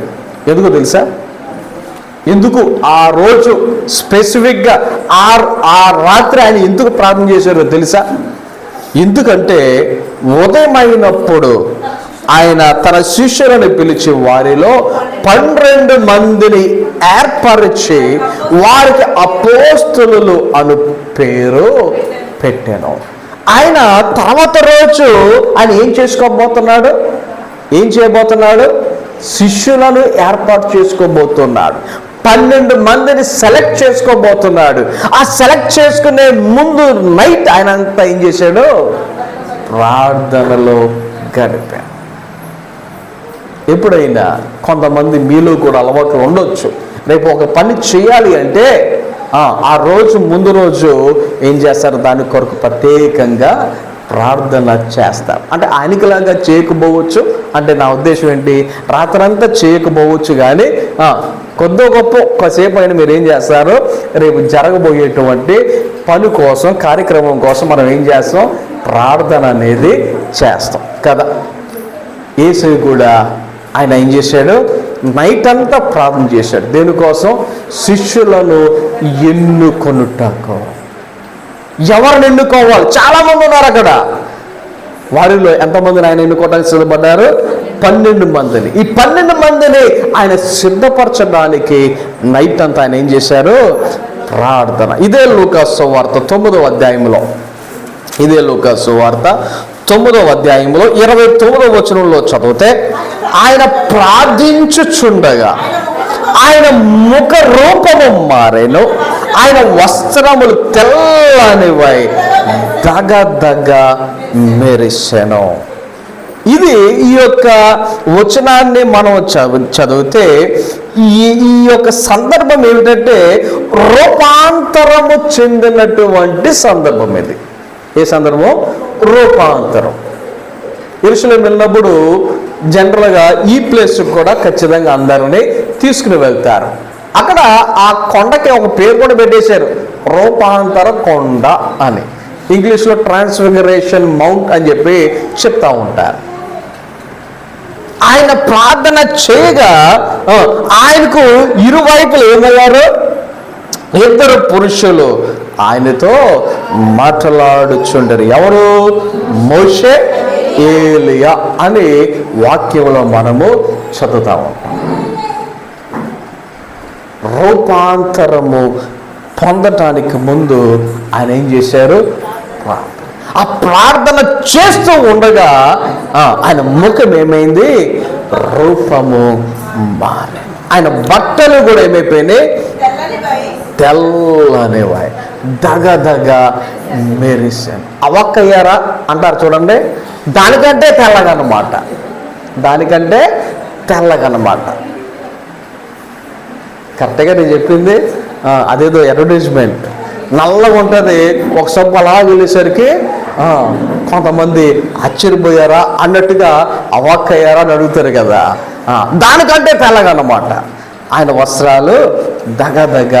ఎందుకు తెలుసా? ఎందుకు ఆ రోజు స్పెసిఫిక్గా ఆ రాత్రి ఆయన ఎందుకు ప్రార్థన చేశారో తెలుసా? ఎందుకంటే ఉదయం అయినప్పుడు ఆయన తన శిష్యులను పిలిచి వారిలో 12 మందిని ఏర్పరిచి వారికి అపోస్తలులు అను పేరు పెట్టాను. ఆయన తర్వాత రోజు ఆయన ఏం చేయబోతున్నాడు? శిష్యులను ఏర్పాటు చేసుకోబోతున్నాడు. 12 మందిని సెలెక్ట్ చేసుకోబోతున్నాడు. ఆ సెలెక్ట్ చేసుకునే ముందు నైట్ ఆయన అంతా ఏం చేశాడు? ప్రార్థనలో గడిపాడు. ఎప్పుడైనా కొంతమంది మీలో కూడా అలవాట్లు ఉండొచ్చు. రేపు ఒక పని చేయాలి అంటే ఆ రోజు ముందు రోజు ఏం చేస్తారు? దాని కొరకు ప్రత్యేకంగా ప్రార్థన చేస్తారు. అంటే ఆయనకిలాగా చేయకపోవచ్చు, అంటే నా ఉద్దేశం ఏంటి, రాత్రంతా చేయకపోవచ్చు, కానీ కొద్ది గొప్ప కాసేపు అయినా మీరు ఏం చేస్తారు? రేపు జరగబోయేటువంటి పని కోసం, కార్యక్రమం కోసం మనం ఏం చేస్తాం? ప్రార్థన అనేది చేస్తాం కదా. యేసు కూడా ఆయన ఏం చేశాడు? నైట్ అంతా ప్రార్థన చేశాడు. దేనికోసం? శిష్యులను ఎన్నుకొనుటకు. ఎవరిని ఎన్నుకోవాలి? చాలా మంది ఉన్నారు అక్కడ. వారిలో ఎంతమందిని ఆయన ఎన్నుకోవడానికి సిద్ధపడ్డారు? 12 మందిని. ఈ 12 మందిని ఆయన సిద్ధపరచడానికి నైట్ అంతా ఆయన ఏం చేశారు? ప్రార్థన. ఇదే లూకాసు సువార్త 9వ అధ్యాయంలో, 9వ అధ్యాయంలో 29వ వచనంలో చదివితే, ఆయన ప్రార్థించుచుండగా ఆయన ముఖ రూపము మారెను, ఆయన వస్త్రములు తెల్లనివై దగదగ మెరిసెను. ఇది ఈ యొక్క వచనాన్ని మనం చదివితే ఈ యొక్క సందర్భం ఏమిటంటే రూపాంతరము చెందినటువంటి సందర్భం. ఇది ఏ సందర్భం? రూపాంతరం. యెరూషలేము వెళ్ళినప్పుడు జనరల్గా ఈ ప్లేస్ కూడా ఖచ్చితంగా అందరినీ తీసుకుని వెళ్తారు. అక్కడ ఆ కొండకి ఒక పేరు కూడా పెట్టేశారు, రూపాంతర కొండ అని. ఇంగ్లీష్లో ట్రాన్స్ఫిగరేషన్ మౌంట్ అని చెప్పి చెప్తా ఉంటారు. ఆయన ప్రార్థన చేయగా ఆయనకు ఇరువైపులు ఏమయ్యారు? 2 పురుషులు ఆయనతో మాట్లాడుచుండరు. ఎవరు? మోషే, ఏలియా అని వాక్యంలో మనము చదువుతా ఉంటాం. రూపాంతరము పొందటానికి ముందు ఆయన ఏం చేశారు? ఆ ప్రార్థన చేస్తూ ఉండగా ఆయన ముఖం ఏమైంది? రూపము మారే. ఆయన బట్టలు కూడా ఏమైపోయినాయి? తెల్లనివాయి, దగదగ మెరిసాను. అవక్కయ్యారా అంటారు చూడండి, దానికంటే తెల్లగనమాట. కరెక్ట్గా నేను చెప్పింది. అదేదో అడ్వర్టైజ్మెంట్ నల్లగా ఉంటుంది, ఒక సబ్బు అలా వెళ్ళేసరికి కొంతమంది ఆశ్చర్యపోయారా అన్నట్టుగా అవాక్కయ్యారా అని అడుగుతారు కదా. దానికంటే తెల్లగనమాట ఆయన వస్త్రాలు దగదగ.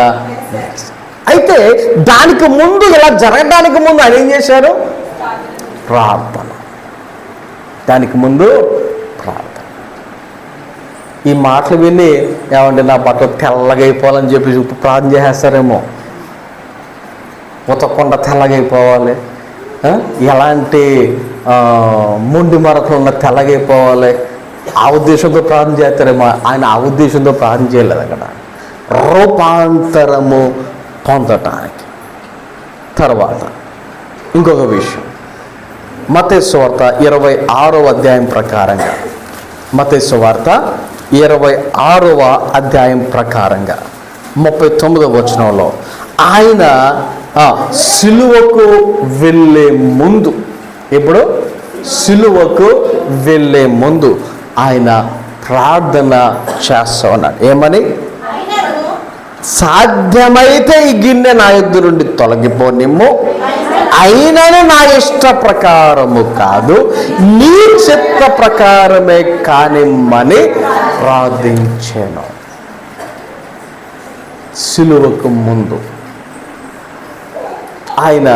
అయితే దానికి ముందు, ఇలా జరగడానికి ముందు ఆయన ఏం చేశారు? ప్రార్థన. దానికి ముందు ప్రార్థన. ఈ మాటలు విని ఏమంటే నా బట్టలు తెల్లగైపోవాలని చెప్పి ప్రార్థన చేసేస్తారేమో. ఉతకకుండా తెల్లగైపోవాలి, ఎలాంటి మొండి మరకలు ఉన్న తెల్లగైపోవాలి, ఆ ఉద్దేశంతో ప్రార్థన చేస్తారేమో. ఆయన ఆ ఉద్దేశంతో ప్రార్థన చేయలేదు అక్కడ. రూపాంతరము పొందటానికి. తర్వాత ఇంకొక విషయం, మత్తయి సువార్త 26వ అధ్యాయం ప్రకారంగా, మత్తయి సువార్త 26వ అధ్యాయం ప్రకారంగా 39వ వచనంలో ఆయన సిలువకు వెళ్ళే ముందు, ఇప్పుడు సిలువకు వెళ్ళే ముందు ఆయన ప్రార్థన చేస్తా ఉన్నాడు. ఏమని? సాధ్యమైతే ఈ గిన్నె నా యొద్ద నుండి తొలగిపోనిమ్ము, అయినను నా ఇష్ట ప్రకారము కాదు, నీ చిత్త ప్రకారమే కానిమ్మని ప్రార్థించాను. సిలువకు ముందు ఆయన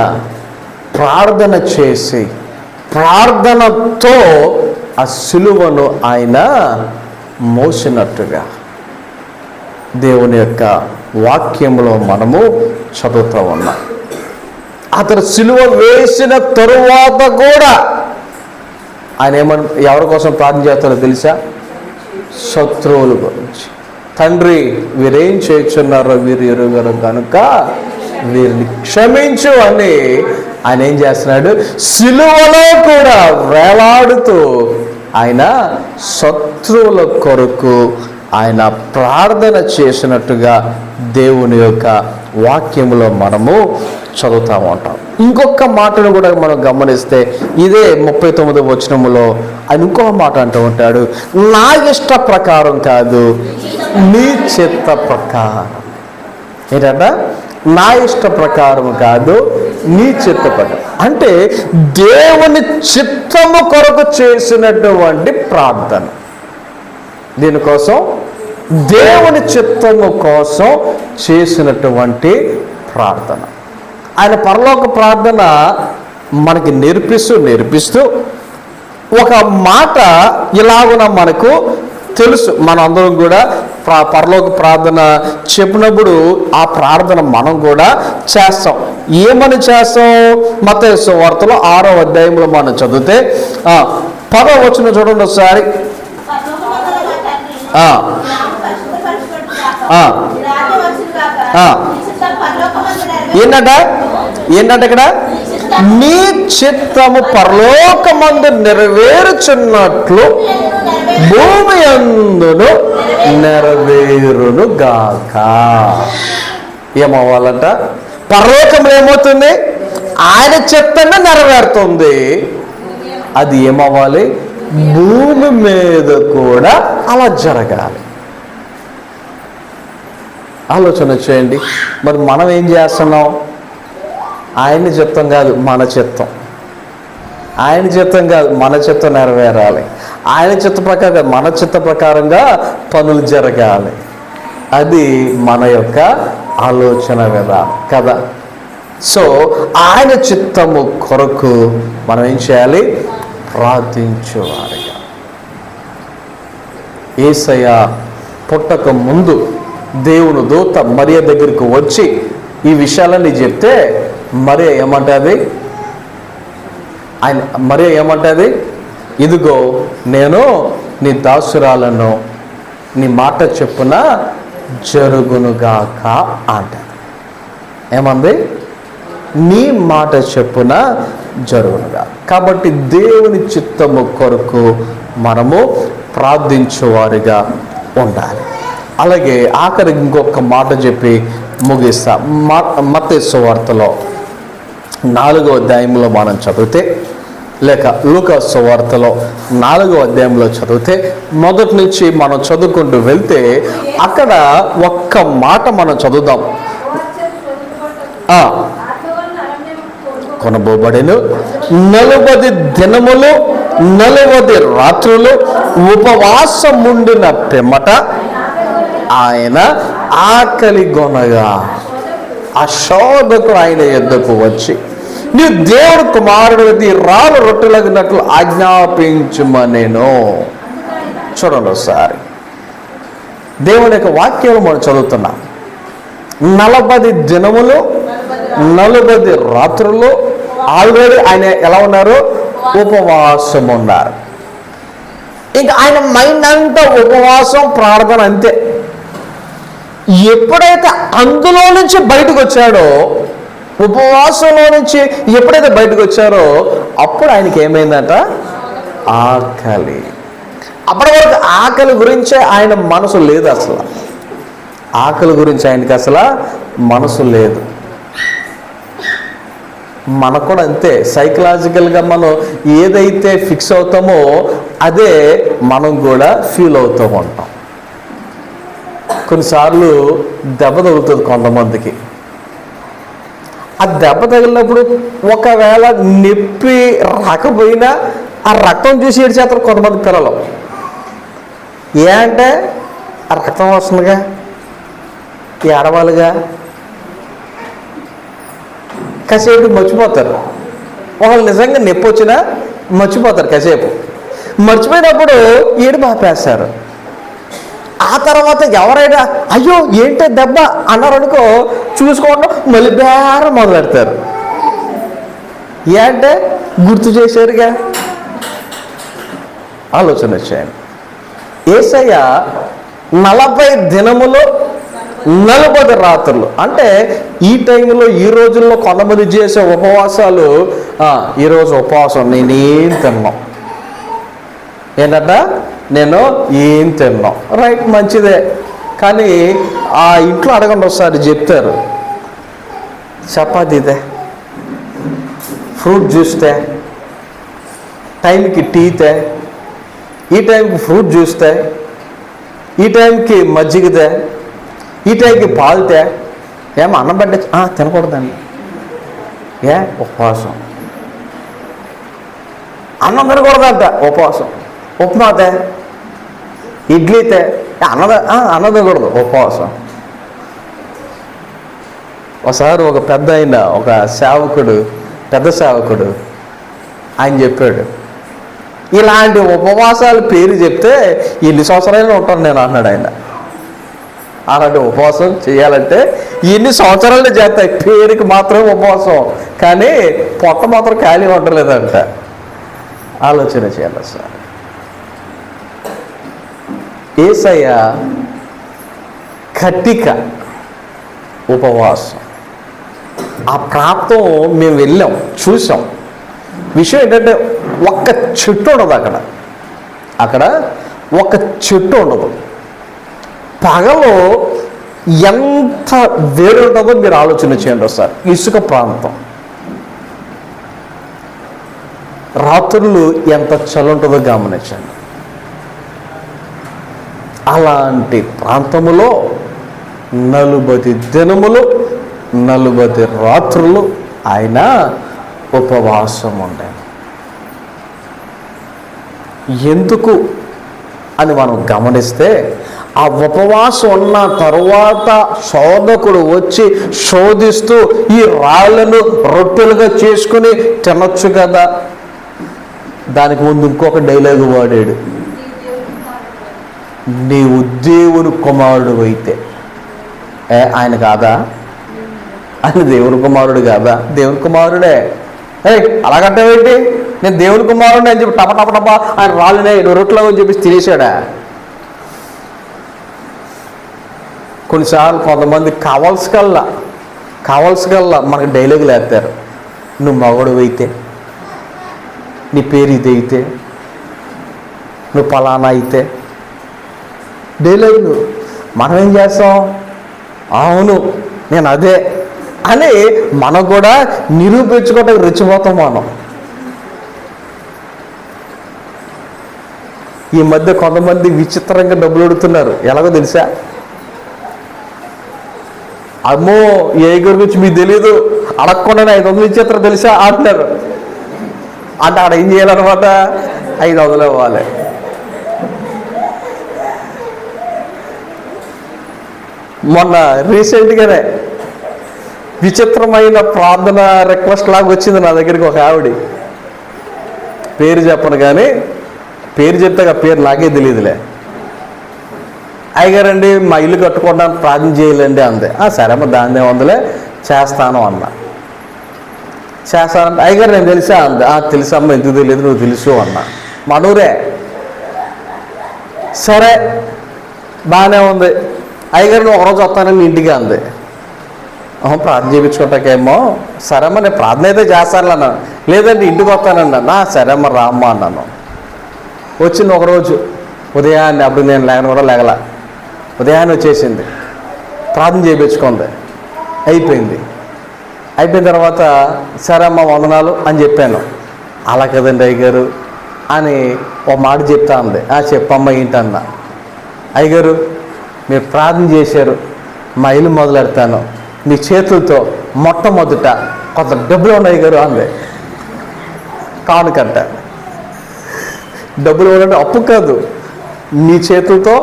ప్రార్థన చేసి, ప్రార్థనతో ఆ సిలువను ఆయన మోసినట్టుగా దేవుని యొక్క వాక్యంలో మనము చదువుతూ ఉన్నాం. అతను సిలువ వేసిన తరువాత కూడా ఆయన ఎవరి కోసం ప్రార్థన చేస్తారో తెలుసా? శత్రువుల గురించి. తండ్రి, వీరేం చేస్తున్నారో వీరు ఎరుగరు కనుక వీరిని క్షమించు అని ఆయన ఏం చేస్తున్నాడు? సిలువలో కూడా వేలాడుతూ ఆయన శత్రువుల కొరకు ఆయన ప్రార్థన చేసినట్టుగా దేవుని యొక్క వాక్యములో మనము చదువుతూ ఉంటాం. ఇంకొక మాటను కూడా మనం గమనిస్తే ఇదే 39వ వచనములో ఆయన ఇంకొక మాట అంటూ ఉంటాడు, నా ఇష్ట ప్రకారం కాదు నీ చిత్త ప్రకారం. ఏంటంట? నా ఇష్ట ప్రకారం కాదు నీ చిత్త ప్రకారం. అంటే దేవుని చిత్తము కొరకు చేసినటువంటి ప్రార్థన. దీనికోసం దేవుని చిత్తము కోసం చేసినటువంటి ప్రార్థన. ఆయన పరలోక ప్రార్థన మనకి నేర్పిస్తూ ఒక మాట ఇలాగున మనకు తెలుసు. మనందరం కూడా పరలోక ప్రార్థన చెప్పినప్పుడు ఆ ప్రార్థన మనం కూడా చేస్తాం. ఏమని చేస్తాం? మత్తయి సువార్తలో 6వ అధ్యాయంలో మనం చదివితే 10వ వచనం చూడండి ఒకసారి. ఏంటంటే ఇక్కడ నీ చిత్తము పరలోకమందు నెరవేరుచున్నట్లు భూమి యందును నెరవేరును గాక. ఏమవ్వాలంట? పరలోకం ఏమవుతుంది? ఆయన చిత్తంగా నెరవేరుతుంది. అది ఏమవ్వాలి? భూమి మీద కూడా అలా జరగాలి. ఆలోచన చేయండి. మరి మనం ఏం చేస్తున్నాం? ఆయన చిత్తం కాదు మన చిత్తం, ఆయన చిత్తం కాదు మన చిత్తం నెరవేరాలి. ఆయన చిత్త ప్రకారం మన చిత్త ప్రకారంగా పనులు జరగాలి. అది మన యొక్క ఆలోచన విధానం కదా. సో ఆయన చిత్తము కొరకు మనం ఏం చేయాలి? ప్రార్థించేవారిగా. యేసయ్య పుట్టక ముందు దేవుని దూత మరియ దగ్గరికి వచ్చి ఈ విషయాలన్నీ చెప్తే మరియ ఏమంటుంది? మరియ ఏమంటుంది? ఇదిగో నేను నీ దాసురాలను, నీ మాట చెప్పున జరుగునుగాక అంటారు. ఏమంది? నీ మాట చెప్పున జరుగునుగా. కాబట్టి దేవుని చిత్తము కొరకు మనము ప్రార్థించేవారిగా ఉండాలి. అలాగే ఆఖరికి ఇంకొక మాట చెప్పి ముగిస్తా. మత్తయి సువార్తలో 4వ అధ్యాయంలో మనం చదివితే, లేక లూకా సువార్తలో 4వ అధ్యాయంలో చదివితే, మొదటి నుంచి మనం చదువుకుంటూ వెళ్తే అక్కడ ఒక్క మాట మనం చదువుదాం. కొనబోబడెను 40 దినములు 40 రాత్రులు ఉపవాసముండిన పిమ్మట ఆయన ఆకలి గొనగా ఆ శోధకుడు ఆయన యొద్దకు వచ్చి, నీ దేవుడు కుమారుడు రాళ్ళు రొట్టెలగినట్లు ఆజ్ఞాపించుమనెను. చూడండి ఒకసారి దేవుని యొక్క వాక్యాలు మనం చదువుతున్నాం. 40 దినములు 40 రాత్రులు ఆల్రెడీ ఆయన ఎలా ఉన్నారు? ఉపవాసం ఉన్నారు. ఇంకా ఆయన మైండ్ అంతా ఉపవాసం, ప్రార్థన అంతే. ఎప్పుడైతే అందులో నుంచి బయటకు వచ్చాడో, ఉపవాసంలో నుంచి ఎప్పుడైతే బయటకు వచ్చారో అప్పుడు ఆయనకి ఏమైందంట? ఆకలి. అప్పటి వరకు ఆకలి గురించే ఆయన మనసు లేదు. అసలు ఆకలి గురించి ఆయనకి అసలు మనసు లేదు. మనకు కూడా అంతే. సైకలాజికల్గా మనం ఏదైతే ఫిక్స్ అవుతామో అదే మనం కూడా ఫీల్ అవుతూ ఉంటాం. కొన్నిసార్లు దెబ్బ తగులుతుంది కొంతమందికి. ఆ దెబ్బ తగిలినప్పుడు ఒకవేళ నొప్పి రాకపోయినా ఆ రక్తం చూసి ఏడ్చేస్తారు కొంతమంది పిల్లలు. ఏ అంటే ఆ రక్తం వస్తుందిగా, ఏడవాలిగా, కాసేపు మర్చిపోతారు. వాళ్ళు నిజంగా నొప్పి వచ్చినా మర్చిపోతారు. కాసేపు మర్చిపోయినప్పుడు ఏడు బాపేస్తారు. ఆ తర్వాత ఎవరైనా అయ్యో ఏంటే దెబ్బ అన్నారు అనుకో, చూసుకోవడం మళ్ళీ బేరం మొదలెడతారు. ఏ అంటే గుర్తు చేశారుగా. ఆలోచన వచ్చాయండి. యేసయ్య 40 దినములు 40 రాత్రులు. అంటే ఈ టైంలో ఈ రోజుల్లో కొంతమంది చేసే ఉపవాసాలు, ఈరోజు ఉపవాసం నేనేం తిన్నాం, ఏంటంట నేను ఏం తిన్నాం, రైట్, మంచిదే. కానీ ఆ ఇంట్లో అడగండి ఒకసారి, చెప్తారు చపాతీతే, ఫ్రూట్ జ్యూస్తే, టైంకి టీతే, ఈ టైంకి ఫ్రూట్ జ్యూస్తే, ఈ టైంకి మజ్జిగతే, ఈ టైంకి పాలుతే, ఏమో అన్నం పెట్ట తినకూడదండి, ఉపవాసం. అన్నం తినకూడదంట, ఉపవాసం. ఉప్మాతే, ఇడ్లీతే, అన్నం తినకూడదు, ఉపవాసం. ఒకసారి ఒక ఒక సేవకుడు, పెద్ద సేవకుడు, ఆయన చెప్పాడు, ఇలాంటి ఉపవాసాల పేరు చెప్తే ఎన్ని సంవత్సరాలు ఉంటాను నేను అన్నాడు ఆయన. అలాంటి ఉపవాసం చేయాలంటే ఎన్ని సంవత్సరాలు చేస్తాయి, పేరుకి మాత్రమే ఉపవాసం, కానీ పొట్ట మాత్రం ఖాళీ ఉండలేదంట. ఆలోచన చేయాలి సార్. యేసయ్య కటిక ఉపవాసం, ఆ ప్రాంతం మేము వెళ్ళాం, చూసాం. విషయం ఏంటంటే ఒక్క చెట్టు ఉండదు అక్కడ ఒక్క చెట్టు ఉండదు. పగలో ఎంత వేడి ఉంటుందో మీరు ఆలోచన చేయండి సార్. ఇసుక ప్రాంతం, రాత్రులు ఎంత చలి ఉంటుందో గమనించండి. అలాంటి ప్రాంతములో 40 దినములు 40 రాత్రులు ఆయన ఉపవాసం ఉండే. ఎందుకు అని మనం గమనిస్తే, ఆ ఉపవాసం ఉన్న తరువాత శోధకుడు వచ్చి శోధిస్తూ ఈ రాళ్లను రొట్టెలుగా చేసుకుని తినొచ్చు కదా. దానికి ముందు ఇంకొక డైలాగు వాడాడు, నీవు దేవుని కుమారుడు అయితే. ఆయన కాదా? ఆయన దేవుని కుమారుడు కాదా? దేవుని కుమారుడే. అలాగంటావేంటి, నేను దేవుని కుమారుడు అని చెప్పి టప ఆయన రాళ్ళనే రొట్టెలో అని చెప్పి తినేసాడా? కొన్నిసార్లు కొంతమంది కావాల్సికల్లా మనకు డైలాగులు వేస్తారు. నువ్వు మగడు అయితే, నీ పేరు ఇది అయితే, నువ్వు పలానా అయితే, డైలాగులు. మనం ఏం చేస్తాం, అవును నేను అదే అని మనం కూడా నిరూపించుకోవడానికి రెచ్చిపోతాం మనం. ఈ మధ్య కొంతమంది విచిత్రంగా డబ్బులు అడుగుతున్నారు. ఎలాగో తెలుసా? అమ్మో ఏ గురించి మీకు తెలీదు, అడగకుండానే 500 ఇచ్చేస్తారు తెలుసా అంటున్నారు. అంటే ఆడ ఏం చేయాలన్నమాట, 500 ఇవ్వాలి. మొన్న రీసెంట్గానే విచిత్రమైన ప్రార్థన రిక్వెస్ట్ లాగా వచ్చింది నా దగ్గరికి ఒక ఆవిడ. పేరు చెప్పను కానీ, పేరు చెప్తే ఆ పేరు నాకే తెలియదులే. అయ్యగారండి మా ఇల్లు కట్టుకోవడానికి ప్రార్థన చేయాలండి అందే. సరే అమ్మ దాన్నే ఉందిలే చేస్తాను అన్న. చేస్తానంటే అయ్యగారు నేను తెలుసా అంది. తెలుసమ్మ, ఎందుకు తెలియదు, నువ్వు తెలుసు అన్న. మనూరే. సరే బాగానే ఉంది. అయ్యగారు నువ్వు ఒకరోజు వస్తానని ఇంటికి అంది. ప్రార్థన చేయించుకుంటాకేమో. సరే అమ్మ నేను ప్రార్థన అయితే చేస్తాను అన్నాను. లేదంటే ఇంటికి వస్తానన్నా. సరే అమ్మ రామ్మ అన్నాను. వచ్చింది ఒకరోజు ఉదయాన్నే, అప్పుడు నేను లేకను కూడా లేగల, ఉదయాన్నే వచ్చేసింది. ప్రార్థన చేయించుకుంది, అయిపోయింది. అయిపోయిన తర్వాత సరే అమ్మ వందనాలు అని చెప్పాను. అలా కదండి అయ్యగారు అని ఒక మాట చెప్తా ఉంది. చెప్పమ్మ ఏంటన్నా. అయ్యగారు మీరు ప్రార్థన చేశారు, మా ఇల్లు మొదలెడతాను, మీ చేతులతో మొట్టమొదట కొంత డబ్బులు ఉన్నాయి గారు అంది. కానుకంట. డబ్బులు ఇవ్వాలంటే అప్పు కాదు, నీ చేతులతో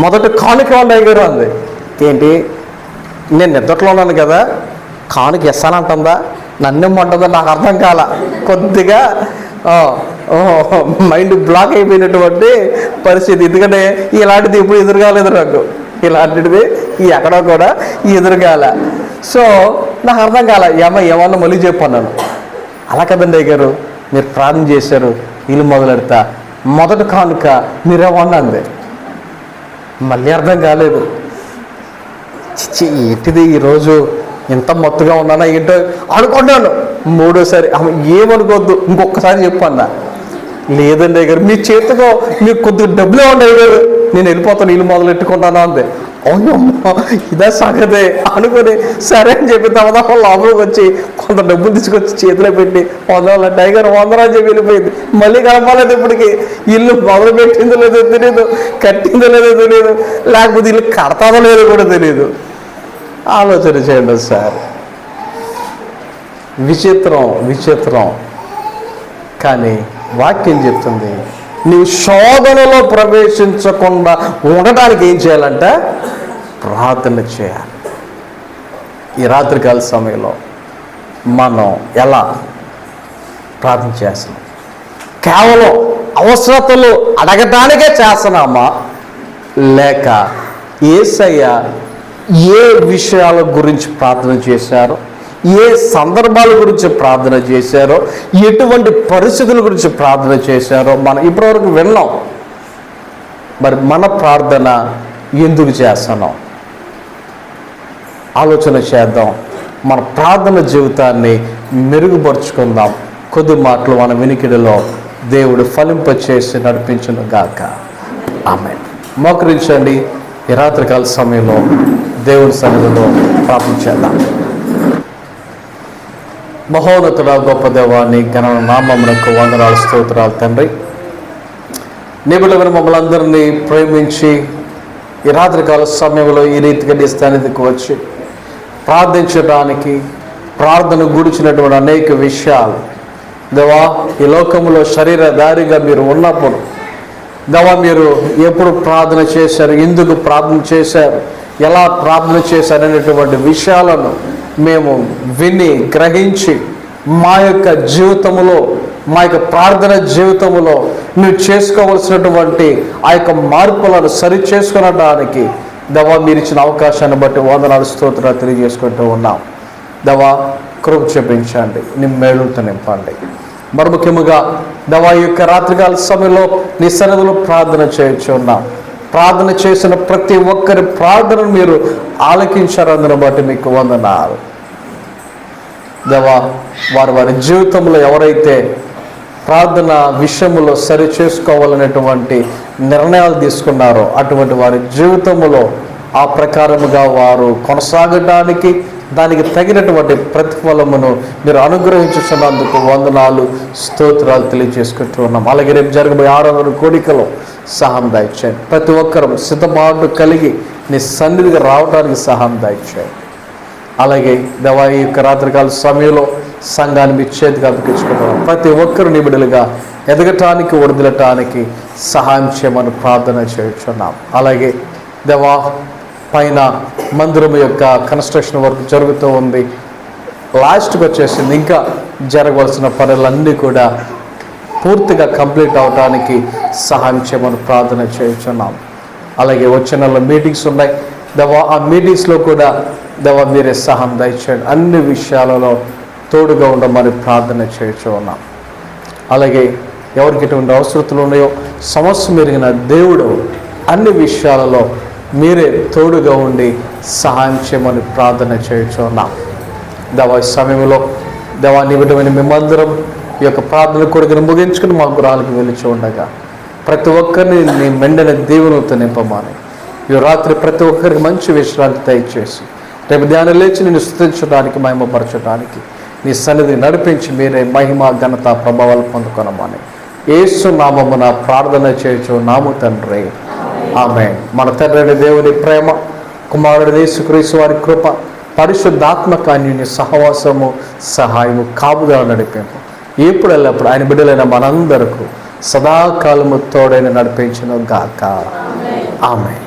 మొదట కానుక ఉన్నాయి గారు అంది. ఏంటి, నేను నిద్రలో ఉన్నాను కదా, కానుక ఇస్తానంటుందా, నన్నేమంటుందా నాకు అర్థం కాల. కొద్దిగా మైండ్ బ్లాక్ అయిపోయినటువంటి పరిస్థితి. ఎందుకంటే ఇలాంటిది ఇప్పుడు ఎదురుగాలేదు నాకు, ఇలాంటిది ఎక్కడో కూడా ఎదురుగాల. సో నాకు అర్థం కాల. ఏమన్నా మళ్ళీ చెప్పన్నాను. అలా కదండి అయ్యారు, మీరు ప్రార్థన చేశారు, ఇల్లు మొదలెడతా, మొదటి కానుక మీరేమన్నా అంది. మళ్ళీ అర్థం కాలేదు. చిచ్చి ఏంటిది ఈరోజు ఇంత మొత్తగా ఉన్నానా ఏంటో అనుకున్నాను. మూడోసారి ఏమనుకోవద్దు, ఇంకొకసారి చెప్పన్నా. లేదండి గారు, మీ చేతిలో మీకు కొద్దిగా డబ్బులే ఉన్నాయి గారు, నేను వెళ్ళిపోతాను, ఇల్లు మొదలెట్టుకుంటాను అంది. అవునమ్మా ఇదే సంగతే అనుకుని సరే అని చెప్పి తర్వాత లోపలికి వచ్చి కొంత డబ్బులు తీసుకొచ్చి చేతిలో పెట్టి 100 టైగర్ 100 అని చెప్పి వెళ్ళిపోయింది. మళ్ళీ కనపాలేదు. ఇప్పటికి ఇల్లు మొదలు పెట్టిందో లేదో తెలియదు, కట్టిందో లేదో తెలియదు, లేకపోతే ఇల్లు కడతాదో లేదో కూడా తెలియదు. ఆలోచన చేయండి సార్. విచిత్రం. కానీ వాక్యం చెప్తుంది, నీవు శోధనలో ప్రవేశించకుండా ఉండటానికి ఏం చేయాలంటే ప్రార్థన చేయాలి. ఈ రాత్రికాల సమయంలో మనం ఎలా ప్రార్థన చేస్తున్నాం? కేవలం అవసరతలు అడగటానికే చేస్తున్నామా, లేక యేసయ్య ఏ విషయాల గురించి ప్రార్థన చేశారో, ఏ సందర్భాల గురించి ప్రార్థన చేశారో, ఎటువంటి పరిస్థితుల గురించి ప్రార్థన చేశారో మనం ఇప్పటివరకు విన్నాం. మరి మన ప్రార్థన ఎందుకు చేస్తున్నాం? ఆలోచన చేద్దాం. మన ప్రార్థన జీవితాన్ని మెరుగుపరుచుకుందాం. కొద్ది మాటలు మన వినికిడిలో దేవుడు ఫలింపచేసి నడిపించును గాక. ఆమేన్. మోకరించండి. ఈ రాత్రికాల సమయంలో దేవుని సన్నిధిలో ప్రార్థన చేద్దాం. మహోన్నతుడ గొప్ప దేవాన్ని ఘన నామమునకు వందనాలు, స్తోత్రాలు తండ్రి. నిబుడమైన మమ్మల్ని అందరినీ ప్రేమించి ఈ రాత్రికాల సమయంలో ఈ రీతిగా నీ సన్నిధికి వచ్చి ప్రార్థించడానికి, ప్రార్థన గురించినటువంటి అనేక విషయాలు దేవా ఈ లోకంలో శరీరధారిగా మీరు ఉన్నప్పుడు దేవా మీరు ఎప్పుడు ప్రార్థన చేశారు, ఎందుకు ప్రార్థన చేశారు, ఎలా ప్రార్థన చేశారు అనేటువంటి విషయాలను మేము విని గ్రహించి మా యొక్క జీవితంలో, మా యొక్క ప్రార్థన జీవితంలో నువ్వు చేసుకోవలసినటువంటి ఆ యొక్క మార్పులను సరి చేసుకునడానికి దేవా మీరు ఇచ్చిన అవకాశాన్ని బట్టి వందనాలు, స్తోత్రాలు తెలియజేసుకుంటూ ఉన్నాం. దేవా కృప చూపించండి, నీ మేలుతో నింపండి. మరి ముఖ్యముగా దేవా ఈ యొక్క రాత్రికాల సమయంలో నీ సన్నిధిలో ప్రార్థన చేయొచ్చు ఉన్నాం. ప్రార్థన చేసిన ప్రతి ఒక్కరి ప్రార్థనను మీరు ఆలకించారు, అందుని బట్టి మీకు వందనాలు. దేవా వారి జీవితంలో ఎవరైతే ప్రార్థన విషయంలో సరి చేసుకోవాలనేటువంటి నిర్ణయాలు తీసుకున్నారో అటువంటి వారి జీవితంలో ఆ ప్రకారముగా వారు కొనసాగడానికి, దానికి తగినటువంటి ప్రతిఫలమును మీరు అనుగ్రహించుతున్నందుకు వందనాలు, స్తోత్రాలు తెలియజేసుకుంటూ ఉన్నాం. అలాగే రేపు జరగబోయే 600 కోడికలో సహాయం దయచేయండి. ప్రతి ఒక్కరూ సిద్ధపాటు కలిగి నీ సన్నిధికి రావడానికి సహాయం దయచేయండి. అలాగే దేవా ఈ యొక్క రాత్రికాల సమయంలో సంఘాన్ని మీ చేతికి అప్పగించుకుంటాం. ప్రతి ఒక్కరు నిబిడలుగా ఎదగటానికి, వదిలటానికి సహాయం చేయమని ప్రార్థన చేయుచున్నాం. అలాగే దేవా పైన మందిరం యొక్క కన్స్ట్రక్షన్ వర్క్ జరుగుతూ ఉంది, లాస్ట్కి వచ్చేసింది. ఇంకా జరగవలసిన పనులన్నీ కూడా పూర్తిగా కంప్లీట్ అవడానికి సహాయం చేయమని ప్రార్థన చేయుచున్నాం. అలాగే వచ్చే నెలలో మీటింగ్స్ ఉన్నాయి దేవా, ఆ మీటింగ్స్లో కూడా దేవా మీరే సహాయం దయచేయండి. అన్ని విషయాలలో తోడుగా ఉండమని ప్రార్థన చేయొచ్చు ఉన్నాం. అలాగే ఎవరికి ఎటువంటి అవసరతలు ఉన్నాయో సమస్య మెరిగిన దేవుడు అన్ని విషయాలలో మీరే తోడుగా ఉండి సహాయం చేయమని ప్రార్థన చేయొచ్చు ఉన్నాం. దేవా ఈ సమయంలో దేవా నిబిడమైన మేమందరం ఈ యొక్క ప్రార్థన కొడుకుని ముగించుకుని మా గృహాలకు వెళ్ళి ఉండగా ప్రతి ఒక్కరిని నీ మెండైన దేవునితో నింపమని, ఈ రాత్రి ప్రతి ఒక్కరికి మంచి విశ్రాంతి దయచేసి రేపు ధ్యానం లేచి నిన్ను స్తుతించడానికి, మహిమపరచడానికి నీ సన్నిధి నడిపించి మీరే మహిమ, ఘనత, ప్రభావాలు పొందుకొనమని యేసు నామమున ప్రార్థన చేయొచ్చు నాము తండ్రి. ఆమేన్. మన తండ్రి దేవుని ప్రేమ, కుమారుడు యేసుక్రీస్తు వారి కృప, పరిశుద్ధాత్మ కాన్యుని సహవాసము, సహాయము, కాపుదల నడిపింపు ఇప్పుడు ఎల్లప్పుడు ఆయన బిడ్డలైన మనందరకు సదాకాలము తోడైన నడిపించును గాక. ఆమేన్.